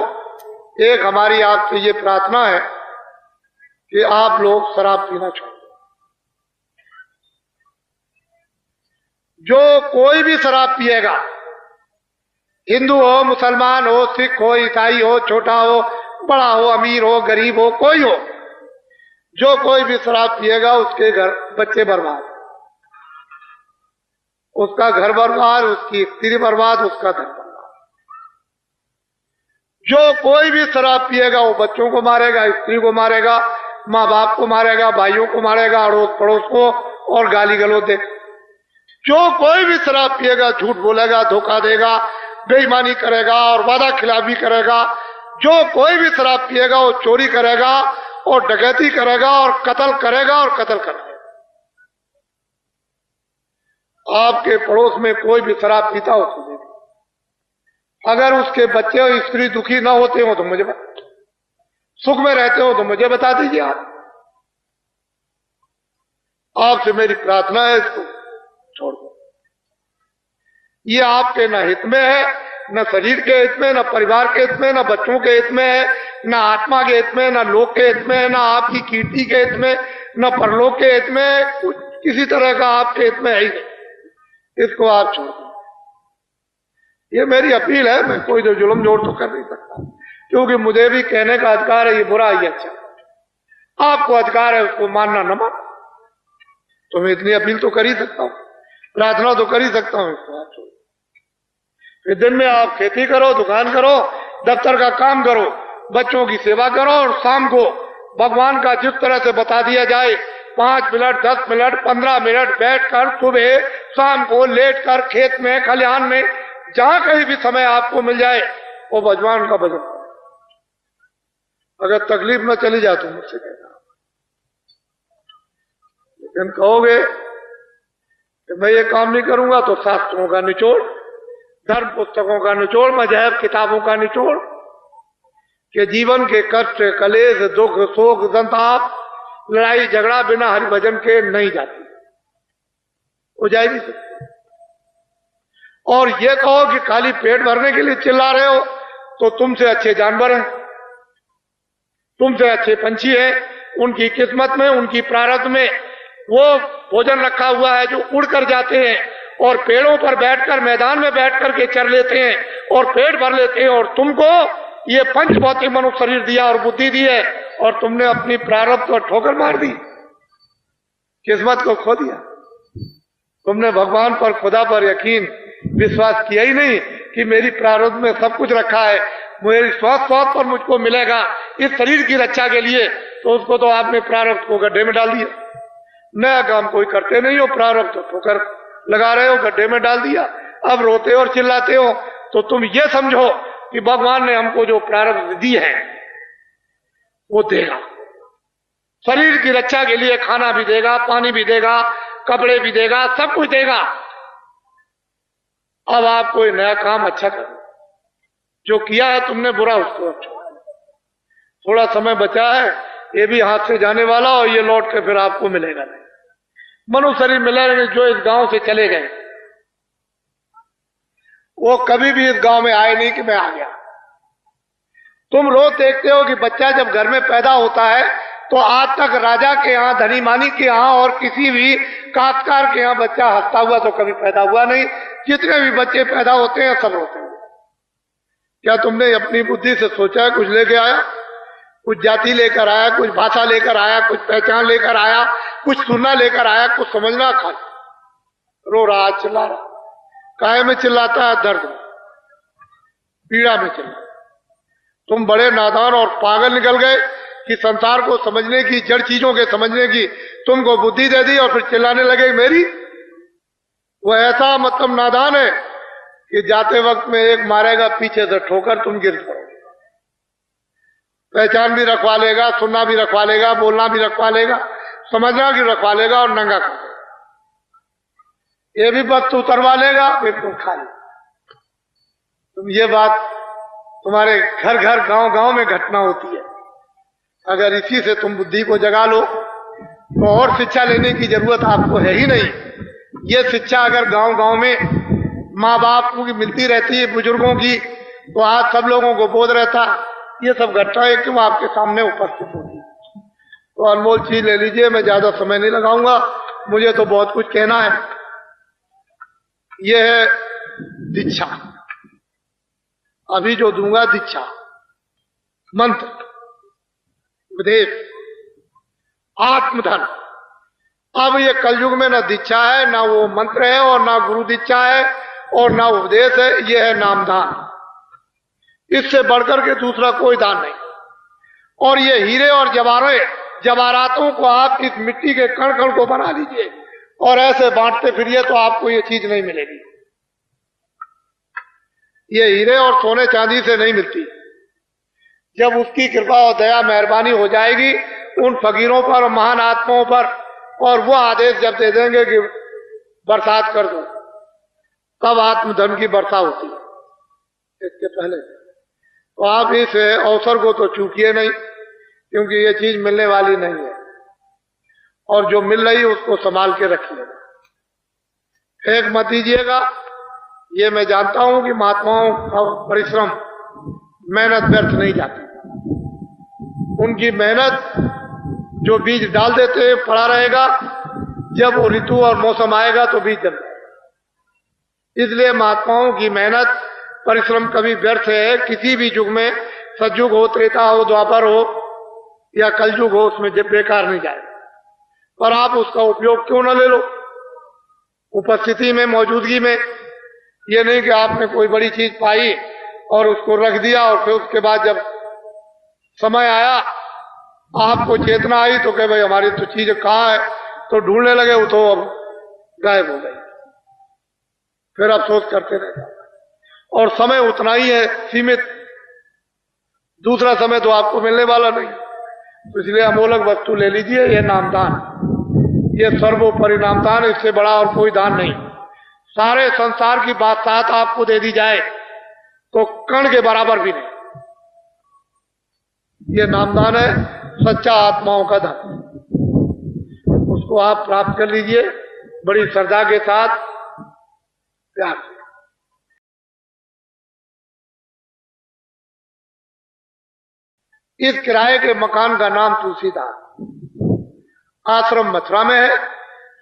S2: एक हमारी आपसे ये प्रार्थना है कि आप लोग शराब पीना छोड़ दो। जो कोई भी शराब पिएगा, हिंदू हो, मुसलमान हो, सिख हो, ईसाई हो, छोटा हो, बड़ा हो, अमीर हो, गरीब हो, कोई हो, जो कोई भी शराब पिएगा उसके घर बच्चे बर्बाद, उसका घर बर्बाद, उसकी स्त्री बर्बाद, उसका धन बर्बाद। जो कोई भी शराब पिएगा वो बच्चों को मारेगा, स्त्री को मारेगा, माँ बाप को मारेगा, भाइयों को मारेगा, अड़ोस पड़ोस को, और गाली गलौज दे। जो कोई भी शराब पिएगा झूठ बोलेगा, धोखा देगा, बेईमानी करेगा और वादा खिलाफी करेगा। जो कोई भी शराब पिएगा वो चोरी करेगा और डकैती करेगा और कत्ल करेगा और कत्ल करेगा। आपके पड़ोस में कोई भी शराब पीता हो तो देखिए, अगर उसके बच्चे और स्त्री दुखी ना होते हो तो मुझे बता, सुख में रहते हो तो मुझे बता दीजिए। आपसे मेरी प्रार्थना है, इसको छोड़ दो। ये आपके न हित में है, न शरीर के हित में, न परिवार के हित में, न बच्चों के हित में है, न आत्मा के हित में, न लोक के हित में, न आपकी कीर्ति के हित में, न परलोक के हित में, कुछ किसी तरह का आपके हित में है ही नहीं। इसको आप छोड़ दो। ये मेरी अपील है, मैं कोई तो जुल्म जोड़ तो कर नहीं सकता, क्योंकि मुझे भी कहने का अधिकार है ये बुरा ये अच्छा। आपको अधिकार है उसको मानना न मानो, तो मैं इतनी अपील तो कर ही सकता हूं, प्रार्थना तो कर ही सकता हूं। इसको आप छोड़, फिर दिन में आप खेती करो, दुकान करो, दफ्तर का काम करो, बच्चों की सेवा करो, और शाम को भगवान का जिस तरह से बता दिया जाए 5 मिनट, 10 मिनट, 15 मिनट बैठकर सुबह शाम को लेटकर खेत में, खलिहान में, जहां कहीं भी समय आपको मिल जाए वो भगवान का भजन करो। अगर तकलीफ न चली जाए तो मुझसे कहना। लेकिन कहोगे कि मैं ये काम नहीं करूंगा तो शास्त्रों का निचोड़, धर्म पुस्तकों का निचोड़, मजहब किताबों का निचोड़, कि जीवन के कष्ट, कलेश, दुख, शोक, संताप, लड़ाई झगड़ा बिना हरिभजन के नहीं जाती, हो जा ही नहीं सकती। और ये कहो कि खाली पेट भरने के लिए चिल्ला रहे हो, तो तुमसे अच्छे जानवर हैं, तुमसे अच्छे पंछी हैं, उनकी किस्मत में, उनकी प्रारब्ध में वो भोजन रखा हुआ है जो उड़ कर जाते हैं और पेड़ों पर बैठकर, मैदान में बैठ करके चर लेते हैं और पेट भर लेते हैं। और तुमको ये पंच भौतिक मनुष्य शरीर दिया और बुद्धि दी है, और तुमने अपनी प्रारब्ध को ठोकर मार दी, किस्मत को खो दिया। तुमने भगवान पर, खुदा पर यकीन, विश्वास किया ही नहीं कि मेरी प्रारब्ध में सब कुछ रखा है, मेरी श्वास पर मुझको मिलेगा इस शरीर की रक्षा के लिए। तो उसको तो आपने प्रारब्ध को गड्ढे में डाल दिया। नया काम कोई करते नहीं हो, प्रारब्ध तो ठोकर लगा रहे हो, गड्ढे में डाल दिया। अब रोते और चिल्लाते हो। तो तुम ये समझो कि भगवान ने हमको जो प्रारब्ध दी है वो देगा, शरीर की रक्षा के लिए खाना भी देगा, पानी भी देगा, कपड़े भी देगा, सब कुछ देगा। अब आप कोई नया काम अच्छा करो, जो किया है तुमने बुरा उसको छोड़ो। थोड़ा समय बचा है, ये भी हाथ से जाने वाला और ये लौट के फिर आपको मिलेगा नहीं। मनुष्य शरीर मिला नहीं। जो इस गांव से चले गए वो कभी भी इस गांव में आए नहीं कि मैं आ गया। तुम रोज देखते हो कि बच्चा जब घर में पैदा होता है तो आज तक राजा के यहाँ, धनी मानी के यहाँ और किसी भी काश्तकार के यहाँ बच्चा हंसता हुआ तो कभी पैदा हुआ नहीं। जितने भी बच्चे पैदा होते हैं सब रोते हैं। क्या तुमने अपनी बुद्धि से सोचा है कुछ लेके आया? कुछ जाति लेकर आया, कुछ भाषा लेकर आया, कुछ पहचान लेकर आया, कुछ सुनना लेकर आया, कुछ समझना? खा रो रहा, चिल्ला रहा। काहे में चिल्लाता है? दर्द में, पीड़ा में चिल्ला। तुम बड़े नादान और पागल निकल गए कि संसार को समझने की, जड़ चीजों के समझने की तुमको बुद्धि दे दी और फिर चिल्लाने लगे मेरी। वो ऐसा मतलब नादान है कि जाते वक्त में एक मारेगा पीछे से ठोकर, तुम गिर पड़ोगे। पहचान भी रखवा लेगा, सुनना भी रखवा लेगा, बोलना भी रखवा लेगा, समझना भी रखवा लेगा और नंगा कर देगा। ये भी वक्त उतरवा लेगा, बिल्कुल खाली। तुम ये बात तुम्हारे घर घर, गांव गांव में घटना होती है। अगर इसी से तुम बुद्धि को जगा लो तो और शिक्षा लेने की जरूरत आपको है ही नहीं। ये शिक्षा अगर गांव गांव में माँ बाप की मिलती रहती है, बुजुर्गों की, तो आज सब लोगों को बोध रहता। ये सब घटनाएं क्यों आपके सामने उपस्थित होती? तो अनमोल चीज ले लीजिए, मैं ज्यादा समय नहीं लगाऊंगा, मुझे तो बहुत कुछ कहना है। यह है दीक्षा। अभी जो दूंगा दीक्षा, मंत्र, उपदेश, आत्मधन। अब ये कलयुग में ना दीक्षा है, ना वो मंत्र है, और ना गुरु दीक्षा है, और ना उपदेश है। ये है नामदान। इससे बढ़कर के दूसरा कोई दान नहीं। और ये हीरे और जवाहरातों को आप इस मिट्टी के कण कण को बना लीजिए और ऐसे बांटते फिरिए तो आपको ये चीज नहीं मिलेगी। ये हीरे और सोने चांदी से नहीं मिलती। जब उसकी कृपा और दया मेहरबानी हो जाएगी उन फकीरों पर और महान आत्माओं पर, और वो आदेश जब दे देंगे कि बरसात कर दो, तब आत्मधन की वर्षा होती है। इसके पहले तो आप इस अवसर को तो चूकिए नहीं, क्योंकि ये चीज मिलने वाली नहीं है। और जो मिल रही है उसको संभाल के रखिएगा, फेंक मत दीजिएगा। ये मैं जानता हूं कि महात्माओं का परिश्रम, मेहनत व्यर्थ नहीं जाती। उनकी मेहनत, जो बीज डाल देते हैं पड़ा रहेगा, जब वो ऋतु और मौसम आएगा तो बीज जम जाएगा। इसलिए महात्माओं की मेहनत, परिश्रम कभी व्यर्थ है किसी भी युग में। सतयुग हो, त्रेता हो, द्वापर हो या कलयुग हो, उसमें जब बेकार नहीं जाएगा। पर आप उसका उपयोग क्यों न ले लो उपस्थिति में, मौजूदगी में। ये नहीं कि आपने कोई बड़ी चीज पाई और उसको रख दिया और फिर उसके बाद जब समय आया, आपको चेतना आई तो कहे भाई हमारी तो चीज कहाँ है, तो ढूंढने लगे, वो तो अब गायब हो गई। फिर अफसोस करते रहे। और समय उतना ही है, सीमित। दूसरा समय तो आपको मिलने वाला नहीं। तो इसलिए अमोलक वस्तु ले लीजिए। यह नामदान, ये सर्वोपरि नामदान, इससे बड़ा और कोई दान नहीं। सारे संसार की बात साथ आपको दे दी जाए तो कण के बराबर भी नहीं। ये नामदान है, सच्चा आत्माओं का धन। उसको आप प्राप्त कर लीजिए बड़ी श्रद्धा के साथ, प्यार से। इस किराए के मकान का नाम तुलसीदास। आश्रम मथुरा में है।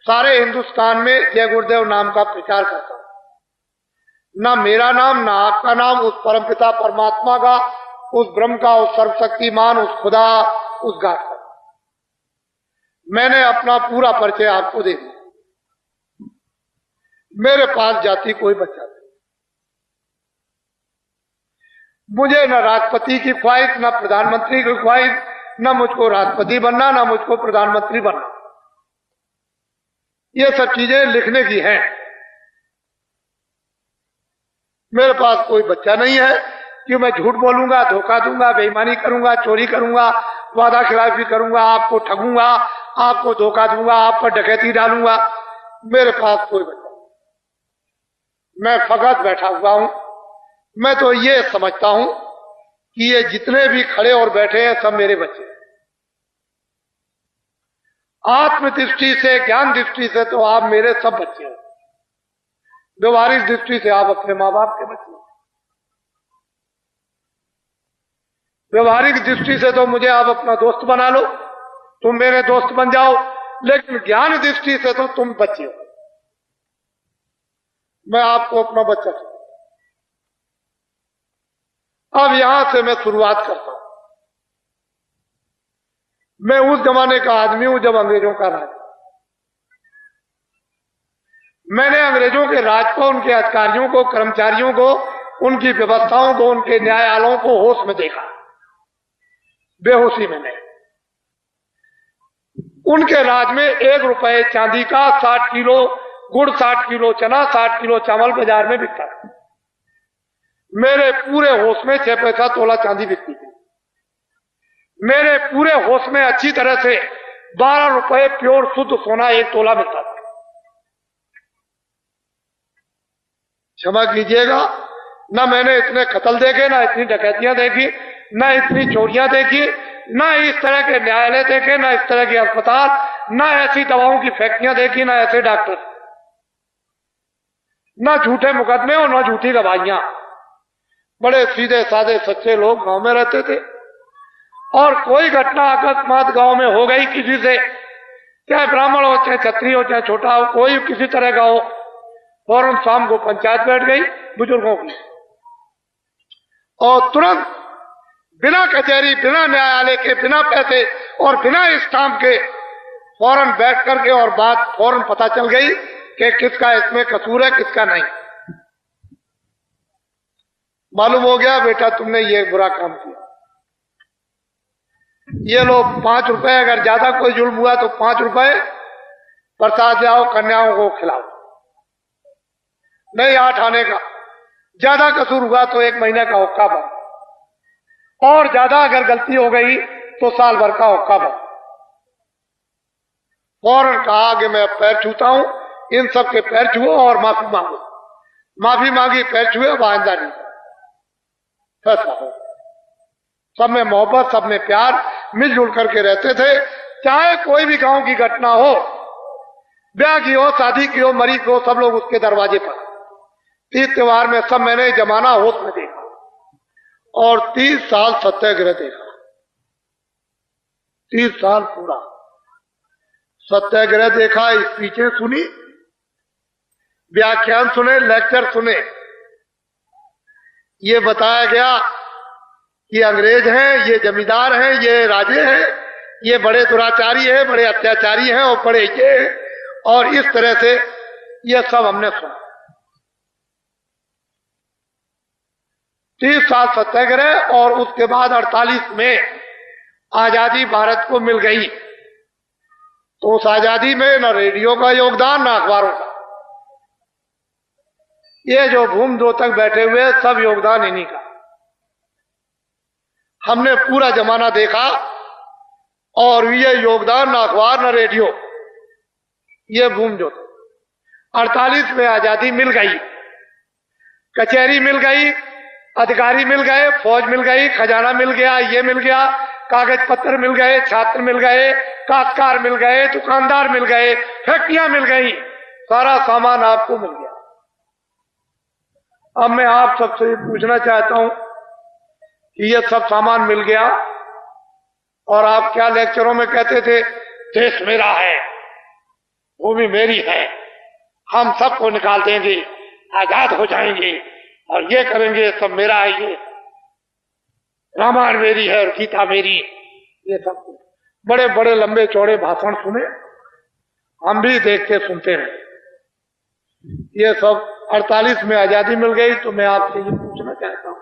S2: सारे हिंदुस्तान में जय गुरुदेव नाम का प्रचार करता हूं। ना मेरा नाम, ना आपका नाम, उस परमपिता परमात्मा का, उस ब्रह्म का, उस सर्वशक्तिमान, उस खुदा, उस गाठ का। मैंने अपना पूरा परिचय आपको दे दिया। मेरे पास जाति कोई बच्चा नहीं। मुझे न राष्ट्रपति की ख्वाहिश, न प्रधानमंत्री की ख्वाहिश, न मुझको राष्ट्रपति बनना, न मुझको प्रधानमंत्री बनना। ये सब चीजें लिखने की हैं। मेरे पास कोई बच्चा नहीं है कि मैं झूठ बोलूंगा, धोखा दूंगा, बेईमानी करूंगा, चोरी करूंगा, वादा खिलाफी करूंगा, आपको ठगूंगा, आपको धोखा दूंगा, आप पर डकैती डालूंगा। मेरे पास कोई बच्चा नहीं। मैं फकत बैठा हुआ हूं। मैं तो ये समझता हूं कि ये जितने भी खड़े और बैठे हैं सब मेरे बच्चे हैं। आत्म दृष्टि से, ज्ञान दृष्टि से तो आप मेरे सब बच्चे हो, व्यवहारिक दृष्टि से आप अपने माँ बाप के बच्चे हो। व्यवहारिक दृष्टि से तो मुझे आप अपना दोस्त बना लो, तुम मेरे दोस्त बन जाओ, लेकिन ज्ञान दृष्टि से तो तुम बच्चे हो, मैं आपको अपना बच्चा समझता हूं। अब यहां से मैं शुरुआत करता हूं। मैं उस जमाने का आदमी हूं जब अंग्रेजों का राज, मैंने अंग्रेजों के राज को, उनके अधिकारियों को, कर्मचारियों को, उनकी व्यवस्थाओं को, उनके न्यायालयों को होश में देखा, बेहोशी में नहीं। उनके राज में 1 रुपए चांदी का 60 किलो गुड़, 60 किलो चना, 60 किलो चावल बाजार में बिकता था। मेरे पूरे होश में 6 पैसा तोला चांदी बिकती थी। मेरे पूरे होश में अच्छी तरह से 12 रुपए प्योर शुद्ध सोना 1 तोला मिलता था। क्षमा कीजिएगा, ना मैंने इतने कत्ल देखे, ना इतनी डकैतियां देखी, ना इतनी चोरियां देखी, ना इस तरह के न्यायालय देखे, ना इस तरह के अस्पताल, ना ऐसी दवाओं की फैक्ट्रियां देखी, ना ऐसे डॉक्टर, ना झूठे मुकदमे और ना झूठी गवाहियां। बड़े सीधे साधे सच्चे लोग गांव में रहते थे, और कोई घटना अकस्मात गांव में हो गई किसी से, चाहे ब्राह्मण हो, चाहे क्षत्रिय हो, चाहे छोटा हो, कोई किसी तरह का हो, फौरन शाम को पंचायत बैठ गई बुजुर्गों की, और तुरंत बिना कचहरी, बिना न्यायालय के, बिना पैसे और बिना स्टाम्प के फौरन बैठ करके और बात फौरन पता चल गई कि किसका इसमें कसूर है, किसका नहीं। मालूम हो गया बेटा तुमने ये बुरा काम किया, ये लो 5 रुपए, अगर ज्यादा कोई जुल्म हुआ तो 5 रुपए प्रसाद जाओ, कन्याओं को खिलाओ, नहीं 8 आने का। ज्यादा कसूर हुआ तो 1 महीने का हुक्का बंद, और ज्यादा अगर गलती हो गई तो साल भर का हुक्का बंद। फौरन कहा कि मैं पैर छूता हूं, इन सब के पैर छुओ और माफी मांगो। माफी मांगी, पैर छुए, आइंदा नहीं। फैसला हो, सब में मोहब्बत, सब में प्यार, मिलजुल करके रहते थे। चाहे कोई भी गांव की घटना हो, ब्याह की हो, शादी की हो, मरी की हो, सब लोग उसके दरवाजे पर। 30 त्योहार में सब मैंने जमाना होश में देखा, और 30 साल सत्याग्रह देखा। 30 साल पूरा सत्याग्रह देखा, स्पीचें सुनी, व्याख्यान सुने, लेक्चर सुने। ये बताया गया कि अंग्रेज हैं, ये जमींदार हैं, ये राजे हैं, ये बड़े दुराचारी हैं, बड़े अत्याचारी हैं, और बड़े ये हैं, और इस तरह से ये सब हमने सुना। 30 साल सत्याग्रह, और उसके बाद 48 में आजादी भारत को मिल गई। तो उस आजादी में न रेडियो का योगदान, न अखबारों का। ये जो भूमद्योतक बैठे हुए सब योगदान इन्हीं का। हमने पूरा जमाना देखा, और ये योगदान न अखबार न रेडियो, ये भूमद्योतक। 48 में आजादी मिल गई, कचहरी मिल गई, अधिकारी मिल गए, फौज मिल गई, खजाना मिल गया, ये मिल गया, कागज पत्र मिल गए, छात्र मिल गए, काश्तकार मिल गए, दुकानदार मिल गए, फैक्ट्रियां मिल गई, सारा सामान आपको मिल गया। अब मैं आप सबसे पूछना चाहता हूं कि ये सब सामान मिल गया, और आप क्या लेक्चरों में कहते थे, देश मेरा है, भूमि मेरी है, हम सबको निकाल देंगे, आजाद हो जाएंगे, और ये करेंगे, सब मेरा है, ये रामायण मेरी है और गीता मेरी। ये सब बड़े बड़े लंबे चौड़े भाषण सुने, हम भी देख के सुनते रहे। ये सब 48 में आजादी मिल गई। तो मैं आपसे ये पूछना चाहता हूं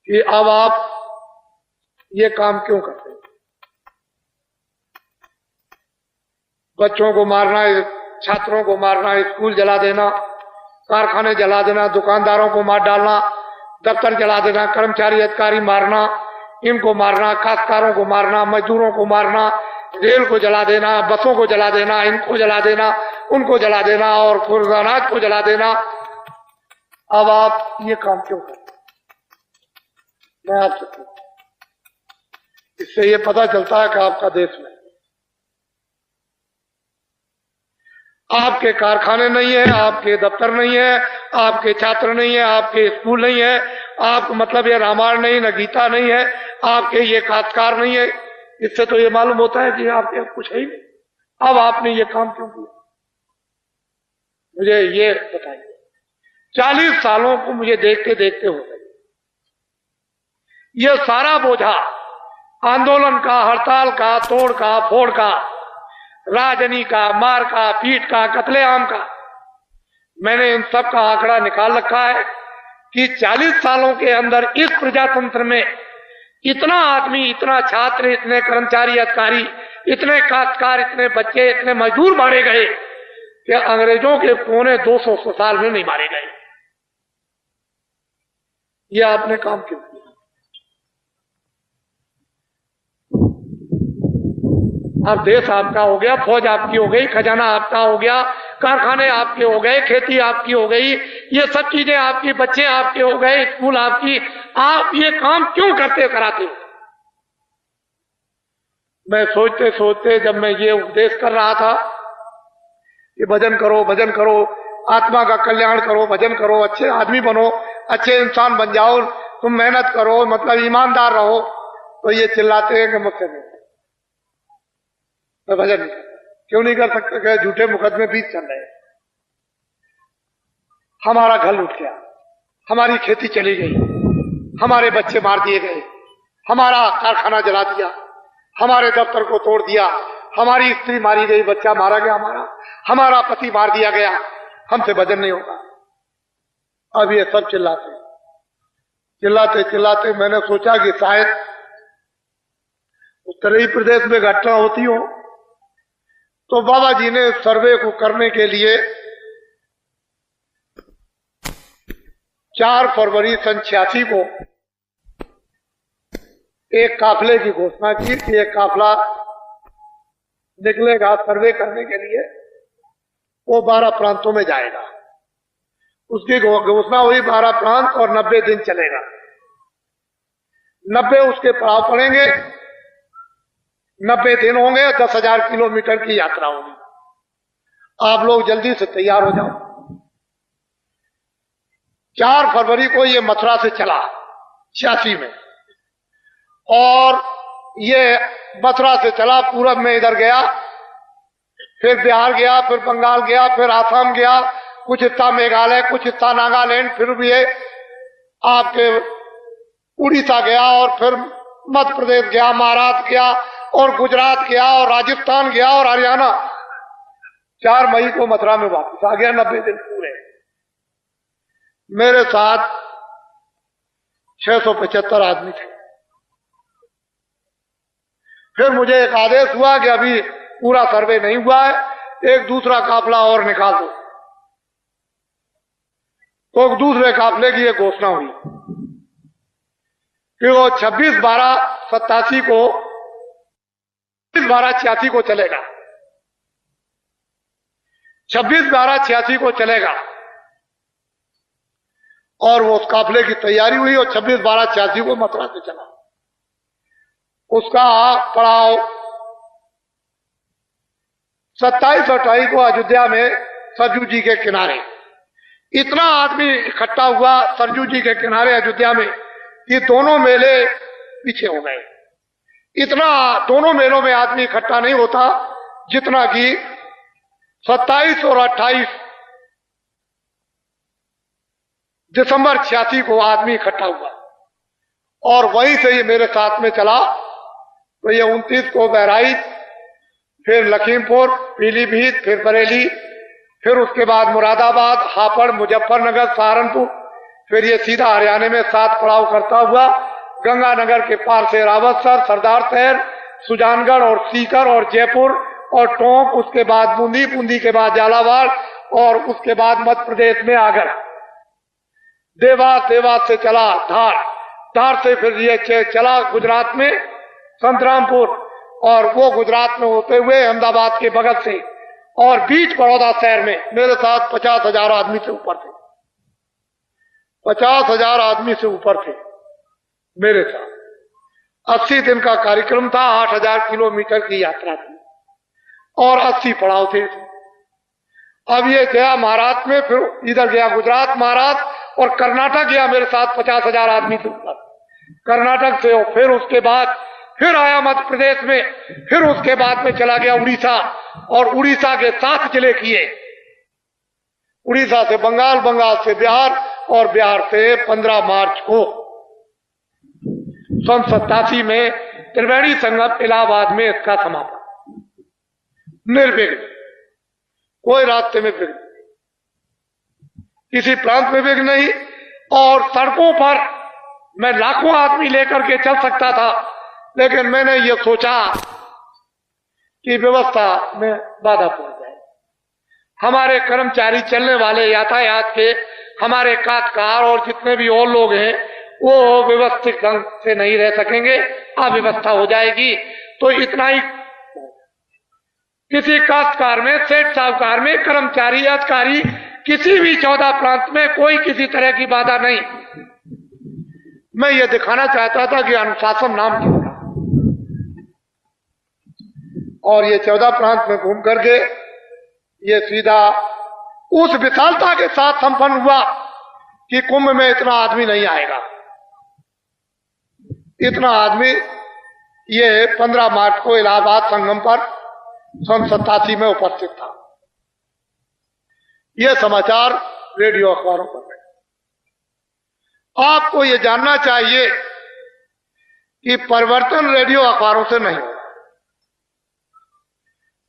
S2: कि अब आप ये काम क्यों करते हैं? बच्चों को मारना, छात्रों को मारना, स्कूल जला देना, कारखाने जला देना, दुकानदारों को मार डालना, दफ्तर जला देना, कर्मचारी अधिकारी मारना, इनको मारना, काश्तकारों को मारना, मजदूरों को मारना, रेल को जला देना, बसों को जला देना, इनको जला देना, उनको जला देना, और फिर अनाज को जला देना। अब आप ये काम क्यों करते? मैं आपसे पूछता हूं, इससे ये पता चलता है कि आपका देश में आपके कारखाने नहीं है, आपके दफ्तर नहीं है, आपके छात्र नहीं है, आपके स्कूल नहीं है, आप मतलब ये रामायण नहीं, न गीता नहीं है, आपके ये काश्तकार नहीं है। इससे तो ये मालूम होता है कि आपके कुछ है ही नहीं। अब आपने ये काम क्यों किया, मुझे ये बताइए। 40 सालों को मुझे देखते देखते हो गए। ये सारा बोझा आंदोलन का, हड़ताल का, तोड़ का, फोड़ का, राजनी का, मार का, पीट का, कत्लेआम का, मैंने इन सब का आंकड़ा निकाल रखा है कि 40 सालों के अंदर इस प्रजातंत्र में इतना आदमी, इतना छात्र, इतने कर्मचारी, अधिकारी, इतने काश्तकार, इतने बच्चे, इतने मजदूर मारे गए कि अंग्रेजों के पौने 200 साल में नहीं मारे गए। ये आपने काम क्यों किया? अब देश आपका हो गया, फौज आपकी हो गई, खजाना आपका हो गया, कारखाने आपके हो गए, खेती आपकी हो गई, ये सब चीजें आपकी, बच्चे आपके हो गए, स्कूल आपकी। आप ये काम क्यों करते कराते हो? मैं सोचते सोचते जब मैं ये उपदेश कर रहा था कि भजन करो, भजन करो, आत्मा का कल्याण करो, भजन करो, अच्छे आदमी बनो, अच्छे इंसान बन जाओ, तुम मेहनत करो, मतलब ईमानदार रहो, तो ये चिल्लाते हैं कि मुझसे नहीं, मैं भजन नहीं करता। क्यों नहीं कर सकते? क्या झूठे मुकदमे 20 चल रहे हैं, हमारा घर लूट गया, हमारी खेती चली गई, हमारे बच्चे मार दिए गए, हमारा कारखाना जला दिया, हमारे दफ्तर को तोड़ दिया, हमारी स्त्री मारी गई, बच्चा मारा गया, हमारा पति मार दिया गया, हमसे भजन नहीं होगा। अब ये सब चिल्लाते चिल्लाते चिल्लाते मैंने सोचा कि शायद उत्तरी प्रदेश में घटना होती हो, तो बाबा जी ने सर्वे को करने के लिए 4 फरवरी सन 86 को एक काफले की घोषणा की कि एक काफला निकलेगा सर्वे करने के लिए, वो 12 प्रांतों में जाएगा। उसकी घोषणा हुई 12 प्रांत और 90 दिन चलेगा। 90 उसके पड़ाव पड़ेंगे, 90 दिन होंगे, 10,000 किलोमीटर की यात्रा होगी। आप लोग जल्दी से तैयार हो जाओ। 4 फरवरी को ये मथुरा से चला 86 में, और ये मथुरा से चला, पूरब में इधर गया, फिर बिहार गया, फिर बंगाल गया, फिर आसाम गया, कुछ हिस्सा मेघालय, कुछ हिस्सा नागालैंड, फिर भी ये आपके उड़ीसा गया, और फिर मध्य प्रदेश गया, महाराष्ट्र गया, और गुजरात गया, और राजस्थान गया, और हरियाणा। 4 मई को मथुरा में वापस आ गया, 90 दिन पूरे। मेरे साथ 675 आदमी थे। फिर मुझे एक आदेश हुआ कि अभी पूरा सर्वे नहीं हुआ है, एक दूसरा काफला और निकाल दो। तो दूसरे काफले की एक घोषणा हुई कि वो 26/12/87 को 26/12/86 को चलेगा, 26/12/86 को चलेगा। और वो उस काफले की तैयारी हुई और 26/12/86 को मथुरा से चला। उसका पड़ाव 27-28 को अयोध्या में सरजू जी के किनारे। इतना आदमी इकट्ठा हुआ सरजू जी के किनारे अयोध्या में कि दोनों मेले पीछे हो गए। इतना दोनों मेलों में आदमी इकट्ठा नहीं होता जितना कि 27 और 28 दिसंबर 86 को आदमी इकट्ठा हुआ। और वहीं से ये मेरे साथ में चला। तो ये 29 को बहराइच, फिर लखीमपुर, पीलीभीत, फिर बरेली, फिर उसके बाद मुरादाबाद, हापड़, मुजफ्फरनगर, सहारनपुर, फिर ये सीधा हरियाणा में 7 पड़ाव करता हुआ गंगानगर के पार से रावतसर, सरदार शहर, सुजानगढ़ और सीकर और जयपुर और टोंक, उसके बाद बूंदी, बूंदी के बाद झालावाड़, और उसके बाद मध्य प्रदेश में आगर, देवास, देवास से चला धार, धार से फिर ये चला गुजरात में संतरामपुर, और वो गुजरात में होते हुए अहमदाबाद के बगल से, और बीच बड़ौदा शहर में मेरे साथ 50,000 आदमी से ऊपर थे। 50,000 आदमी से ऊपर थे। मेरे साथ 80 दिन का कार्यक्रम था, 8000 किलोमीटर की यात्रा थी और 80 पड़ाव थे। अब ये गया महाराष्ट्र में, फिर इधर गया गुजरात, महाराष्ट्र और कर्नाटक गया। मेरे साथ 50,000 आदमी थे ऊपर कर्नाटक से, और फिर उसके बाद फिर आया मध्य प्रदेश में, फिर उसके बाद में चला गया उड़ीसा, और उड़ीसा के 7 जिले किए। उड़ीसा से बंगाल, बंगाल से बिहार, और बिहार से 15 मार्च को सन 87 में त्रिवेणी संगम इलाहाबाद में इसका समापन निर्विघ्न, कोई रास्ते में विघ्न, किसी प्रांत में विघ्न नहीं। और सड़कों पर मैं लाखों आदमी लेकर के चल सकता था, लेकिन मैंने ये सोचा कि व्यवस्था में बाधा पहुंच जाए। हमारे कर्मचारी, चलने वाले, यातायात के हमारे काटकार और जितने भी और लोग हैं, वो व्यवस्थित ढंग से नहीं रह सकेंगे, अव्यवस्था हो जाएगी। तो इतना ही, किसी काश्तकार में, सेठ साहूकार में, कर्मचारी, अधिकारी, किसी भी 14 प्रांत में कोई किसी तरह की बाधा नहीं। मैं ये दिखाना चाहता था कि अनुशासन नाम क्या था। और ये 14 प्रांत में घूम करके ये सीधा उस विशालता के साथ संपन्न हुआ कि कुंभ में इतना आदमी नहीं आएगा। इतना आदमी ये 15 मार्च को इलाहाबाद संगम पर सन 87 में उपस्थित था। यह समाचार रेडियो अखबारों पर है। आपको यह जानना चाहिए कि परिवर्तन रेडियो अखबारों से नहीं होगा।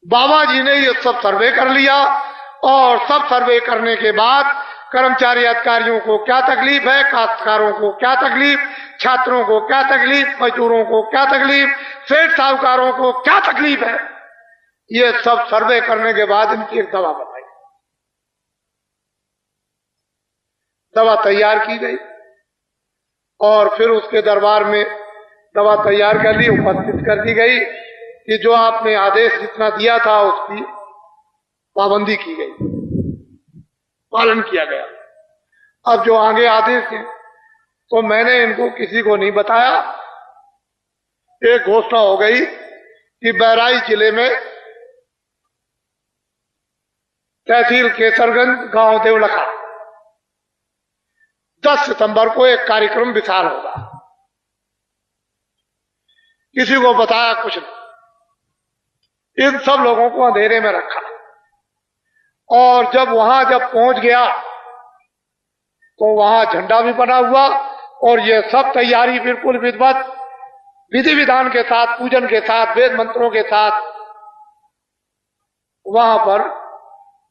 S2: बाबा जी ने यह सब सर्वे कर लिया, और सब सर्वे करने के बाद कर्मचारी अधिकारियों को क्या तकलीफ है, काश्तकारों को क्या तकलीफ, छात्रों को क्या तकलीफ, मजदूरों को क्या तकलीफ, सेठ साहूकारों को क्या तकलीफ है, ये सब सर्वे करने के बाद इनकी एक दवा बताई। दवा तैयार की गई और फिर उसके दरबार में दवा तैयार कर ली, उपस्थित कर दी गई कि जो आपने आदेश जितना दिया था उसकी पाबंदी की गई, पालन किया गया। अब जो आगे आदेश है तो मैंने इनको किसी को नहीं बताया। एक घोषणा हो गई कि बहराइच जिले में तहसील केसरगंज, गांव देवलखा, 10 सितंबर को एक कार्यक्रम विशाल होगा। किसी को बताया कुछ नहीं। इन सब लोगों को अंधेरे में रखा, और जब पहुंच गया तो वहां झंडा भी बना हुआ, और ये सब तैयारी बिल्कुल विधिवत, विधि विधान के साथ, पूजन के साथ, वेद मंत्रों के साथ वहां पर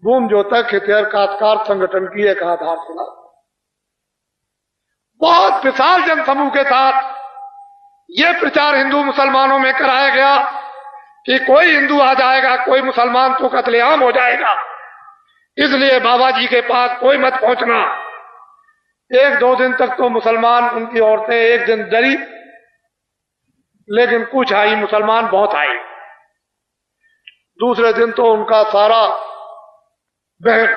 S2: भूम ज्योतक हितैषी काश्तकार संगठन की एक आधारशिला, बहुत विशाल जनसमूह के साथ यह प्रचार हिंदू मुसलमानों में कराया गया कि कोई हिंदू आ जाएगा, कोई मुसलमान तो कत्लेआम हो जाएगा, इसलिए बाबा जी के पास कोई मत पहुंचना। 1-2 दिन तक तो मुसलमान, उनकी औरतें एक दिन डरी, लेकिन कुछ आई, मुसलमान बहुत आए। दूसरे दिन तो उनका सारा बहन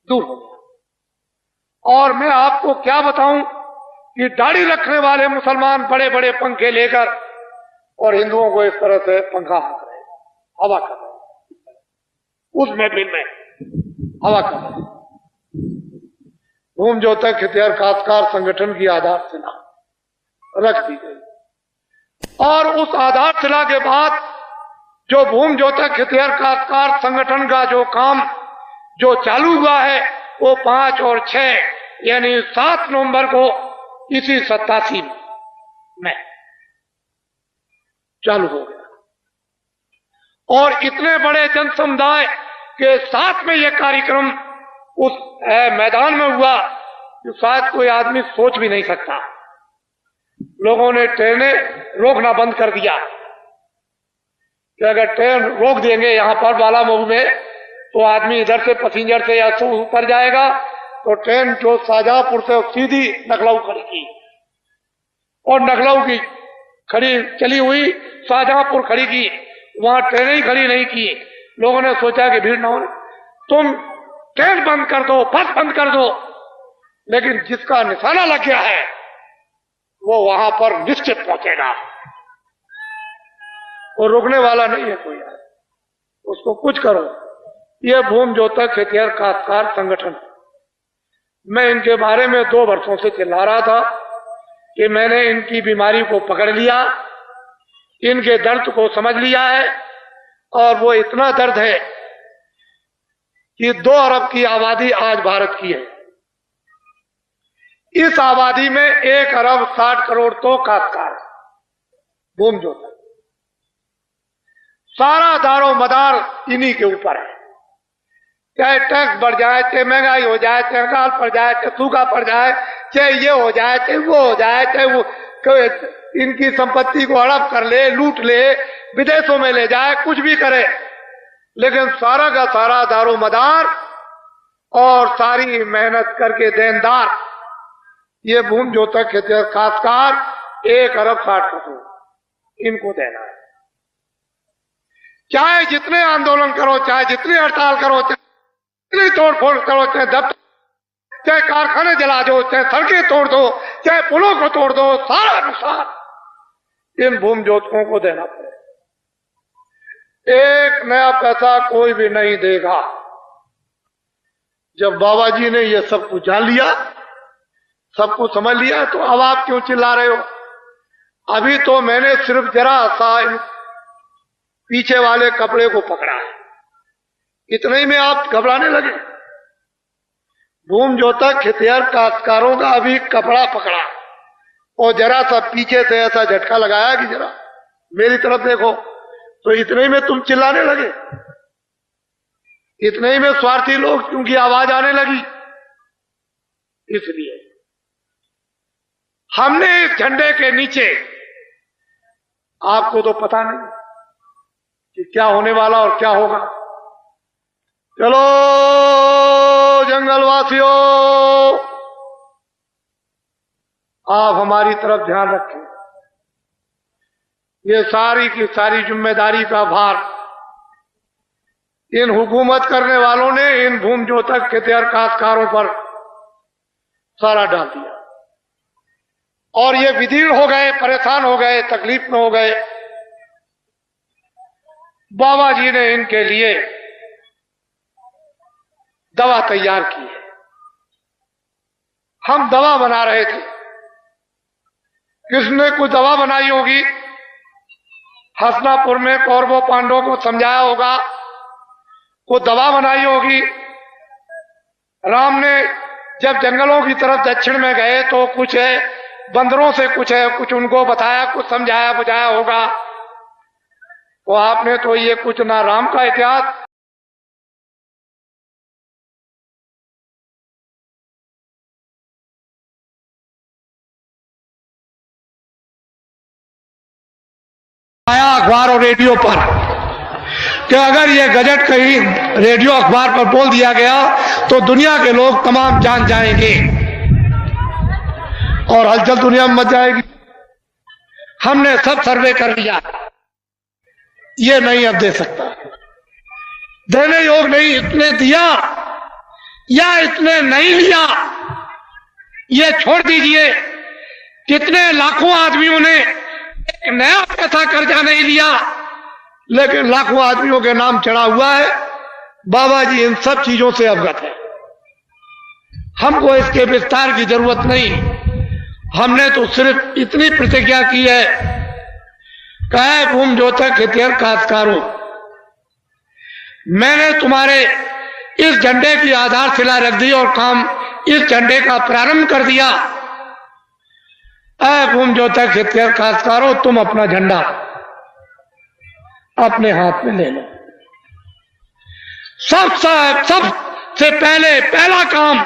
S2: दूर हो गया। और मैं आपको क्या बताऊं कि दाढ़ी रखने वाले मुसलमान बड़े बड़े पंखे लेकर और हिंदुओं को इस तरह से पंखा हाँक रहे, हवा कर रहे, उस महफिल में हवा कर रहे। भूम ज्योतक हितैषी काश्तकार संगठन की आधारशिला रख दी गई, और उस आधारशिला के बाद जो भूम ज्योतक हितैषी काश्तकार संगठन का जो काम जो चालू हुआ है, वो 5 और 6 यानी 7 नवंबर को इसी 87 में चालू हो गया। और इतने बड़े जन समुदाय के साथ में यह कार्यक्रम उस मैदान में हुआ जो शायद कोई आदमी सोच भी नहीं सकता। लोगों ने ट्रेनें रोकना बंद कर दिया कि अगर ट्रेन रोक देंगे यहां पर बालामऊ में तो आदमी इधर से पैसेंजर से या तो ऊपर जाएगा, तो ट्रेन जो शाहजहांपुर से सीधी लखनऊ खड़ी की, और लखनऊ की खड़ी चली हुई शाहजहांपुर खड़ी की, वहां ट्रेनें ही खड़ी नहीं की। लोगों ने सोचा कि भीड़ ना हो, तुम ट्रेन बंद कर दो, बस बंद कर दो, लेकिन जिसका निशाना लग गया है वो वहां पर निश्चित पहुंचेगा। वो रुकने वाला नहीं है कोई, उसको कुछ करो। ये भूमि जोतक खेतिहर काश्तकार संगठन, मैं इनके बारे में 2 वर्षों से चिल्ला रहा था कि मैंने इनकी बीमारी को पकड़ लिया, इनके दर्द को समझ लिया है, और वो इतना दर्द है कि 2 अरब की आबादी आज भारत की है। इस आबादी में 1 अरब 60 करोड़ तो काश्तकार है, भूमि जोतक। सारा दारो मदार इन्हीं के ऊपर है। चाहे टैक्स बढ़ जाए, चाहे महंगाई हो जाए, चाहे अकाल पड़ जाए, चाहे सूखा पड़ जाए, चाहे ये हो जाए, चाहे वो हो जाए, चाहे वो इनकी संपत्ति को हड़प कर ले, लूट ले, विदेशों में ले जाए, कुछ भी करे, लेकिन सारा का सारा दारो मदार और सारी मेहनत करके देनदार ये भूमि जोतक खेतिहर काश्तकार 1 अरब 60 करोड़ इनको देना है। चाहे जितने आंदोलन करो, चाहे जितनी हड़ताल करो, चाहे जितनी तोड़फोड़ करो, चाहे दफ्तर, चाहे कारखाने जला दो, चाहे सड़कें तोड़ दो, चाहे पुलों को तोड़ दो, सारा नुकसान इन भूमि जोतकों को देना पड़ेगा। 1 नया पैसा कोई भी नहीं देगा। जब बाबा जी ने ये सब कुछ जान लिया, सब कुछ समझ लिया, तो अब आप क्यों चिल्ला रहे हो? अभी तो मैंने सिर्फ जरा सा पीछे वाले कपड़े को पकड़ा है, इतने ही में आप घबराने लगे। भूमि जोतक खेतिहर काश्तकारों का अभी कपड़ा पकड़ा और जरा सा पीछे से ऐसा झटका लगाया कि जरा मेरी तरफ देखो, तो इतने ही में तुम चिल्लाने लगे। इतने ही में स्वार्थी लोग क्योंकि आवाज आने लगी। इसलिए हमने इस झंडे के नीचे, आपको तो पता नहीं कि क्या होने वाला और क्या होगा। चलो जंगलवासियों, आप हमारी तरफ ध्यान रखें। ये सारी की सारी जिम्मेदारी का भार इन हुकूमत करने वालों ने इन भूमि जोतक खेतिहर काश्तकारों पर सारा डाल दिया, और ये विदीर्ण हो गए, परेशान हो गए, तकलीफ में हो गए। बाबा जी ने इनके लिए दवा तैयार की है। हम दवा बना रहे थे, किसने कुछ दवा बनाई होगी, हसनापुर में कौरवों पांडवों को समझाया होगा, को दवा बनाई होगी। राम ने जब जंगलों की तरफ दक्षिण में गए तो कुछ है बंदरों से, कुछ है कुछ उनको बताया, कुछ समझाया बुझाया होगा। तो आपने तो ये कुछ ना राम का इतिहास, आया अखबार और रेडियो पर कि अगर ये गजट कहीं रेडियो अखबार पर बोल दिया गया तो दुनिया के लोग तमाम जान जाएंगे और हलचल दुनिया में मच जाएगी। हमने सब सर्वे कर लिया, ये नहीं अब दे सकता, देने योग नहीं। इतने दिया या इतने नहीं लिया, ये छोड़ दीजिए। कितने लाखों आदमियों ने एक नया पैसा कर्जा नहीं लिया, लेकिन लाखों आदमियों के नाम चढ़ा हुआ है। बाबा जी इन सब चीजों से अवगत है, हमको इसके विस्तार की जरूरत नहीं। हमने तो सिर्फ इतनी प्रतिज्ञा की है, कहे भूमि जोतक खेतिहर काश्तकारों, मैंने तुम्हारे इस झंडे की आधारशिला रख दी और काम इस झंडे का प्रारंभ कर दिया। ऐ भूमि जोतक खेतिहर काश्तकारों, तुम अपना झंडा अपने हाथ में ले लो। सबसे पहले पहला काम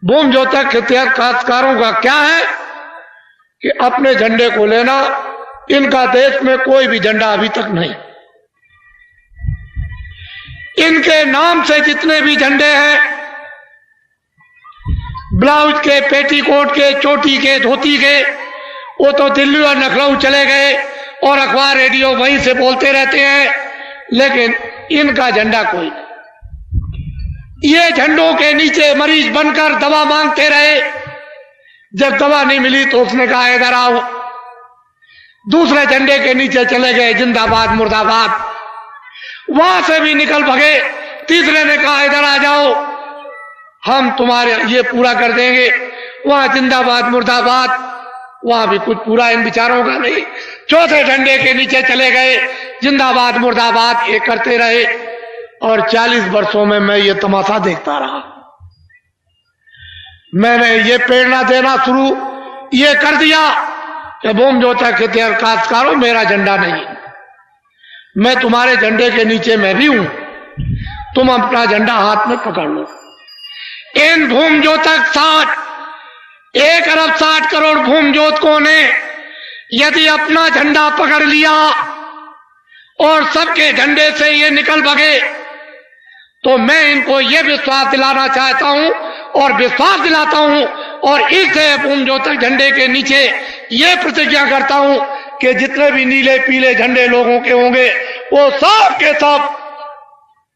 S2: भूमि जोतक खेतिहर काश्तकारों का क्या है कि अपने झंडे को लेना। इनका देश में कोई भी झंडा अभी तक नहीं। इनके नाम से जितने भी झंडे हैं, ब्लाउज के, पेटीकोट के, चोटी के, धोती के, वो तो दिल्ली और लखनऊ चले गए और अखबार रेडियो वहीं से बोलते रहते हैं, लेकिन इनका झंडा कोई नहीं। ये झंडों के नीचे मरीज बनकर दवा मांगते रहे, जब दवा नहीं मिली तो उसने कहा इधर आओ। दूसरे झंडे के नीचे चले गए, जिंदाबाद मुर्दाबाद। वहां से भी निकल भगे। तीसरे ने कहा इधर आ जाओ, हम तुम्हारे ये पूरा कर देंगे। वहां जिंदाबाद मुर्दाबाद, वहां भी कुछ पूरा इन विचारों का नहीं। चौथे झंडे के नीचे चले गए, जिंदाबाद मुर्दाबाद ये करते रहे। और 40 वर्षों में मैं ये तमाशा देखता रहा। मैंने ये प्रेरणा देना शुरू ये कर दिया कि बूम जोता खेतिहर काश्तकारों, मेरा झंडा नहीं, मैं तुम्हारे झंडे के नीचे मैं भी हूं, तुम अपना झंडा हाथ में पकड़ लो। इन भूम जोतक 1 अरब 60 करोड़ भूम जोतकों ने यदि अपना झंडा पकड़ लिया और सबके झंडे से ये निकल भगे, तो मैं इनको ये विश्वास दिलाना चाहता हूं और विश्वास दिलाता हूं और इस भूम जोतक झंडे के नीचे ये प्रतिज्ञा करता हूं कि जितने भी नीले पीले झंडे लोगों के होंगे वो सब के सब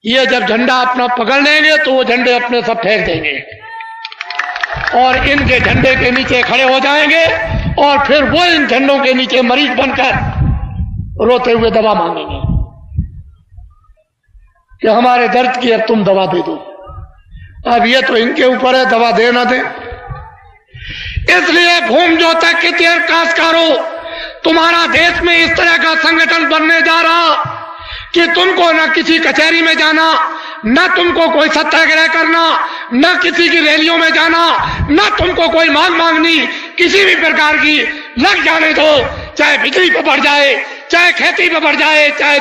S2: ये जब झंडा अपना पकड़ लेंगे तो वो झंडे अपने सब फेंक देंगे और इनके झंडे के नीचे खड़े हो जाएंगे और फिर वो इन झंडों के नीचे मरीज बनकर रोते हुए दवा मांगेंगे कि हमारे दर्द की अब तुम दवा दे दो। अब ये तो इनके ऊपर है दवा दे ना दे। इसलिए भूम जोतक खेतिहर काश्तकारों, तुम्हारा देश में इस तरह का संगठन बनने जा रहा कि तुमको न किसी कचहरी में जाना, न तुमको कोई सत्याग्रह करना, न किसी की रैलियों में जाना, न तुमको कोई मांग मांगनी किसी भी प्रकार की। लग जाने दो, चाहे बिजली पे बढ़ जाए, चाहे खेती पे बढ़ जाए, चाहे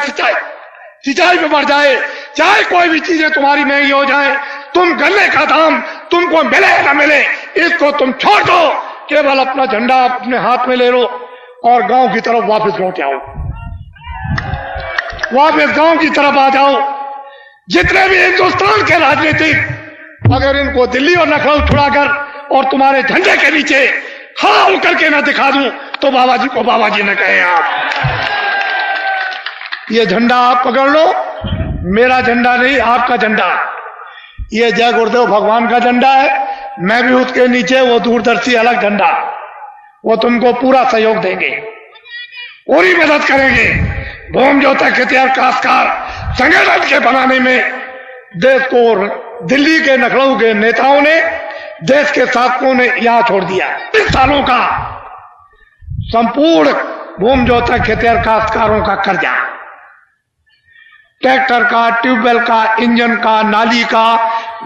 S2: सिंचाई पे बढ़ जाए, चाहे कोई भी चीजें तुम्हारी महंगी हो जाए, तुम गन्ने का दाम तुमको मिले न मिले इसको तुम छोड़ दो, केवल अपना झंडा अपने हाथ में ले लो और गांव की तरफ वापस लौट आओ, वापस गांव की तरफ आ जाओ। जितने भी हिंदुस्तान के राजनीतिक अगर इनको दिल्ली और लखनऊ छुड़ाकर और तुम्हारे झंडे के नीचे खड़ा होकर के न दिखा दूं तो बाबा जी को बाबा जी न कहें। आप ये झंडा आप पकड़ लो, मेरा झंडा नहीं आपका झंडा। ये जय गुरुदेव भगवान का झंडा है, मैं भी उसके नीचे वो दूरदर्शी अलग झंडा, वो तुमको पूरा सहयोग देंगे, पूरी मदद करेंगे। भूम जोतक खेतिहर काश्तकार संगठन के बनाने में देश को दिल्ली के लखनऊ के नेताओं ने, देश के शासकों ने यहां छोड़ दिया। 30 सालों का संपूर्ण भूम जोतक खेतिहर काश्तकारों का कर्जा, ट्रैक्टर का, ट्यूबवेल का, इंजन का, नाली का,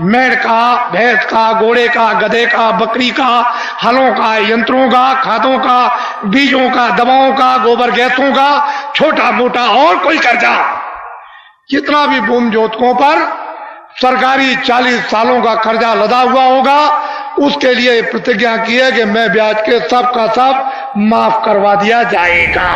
S2: मेड़ का, भैंस का, घोड़े का, गधे का, बकरी का, हलों का, यंत्रों का, खादों का, बीजों का, दवाओं का, गोबर गैसों का, छोटा मोटा और कोई कर्जा जितना भी भूम जोतकों पर सरकारी 40 सालों का कर्जा लदा हुआ होगा, उसके लिए प्रतिज्ञा की है कि मैं ब्याज के सब का सब माफ करवा दिया जाएगा।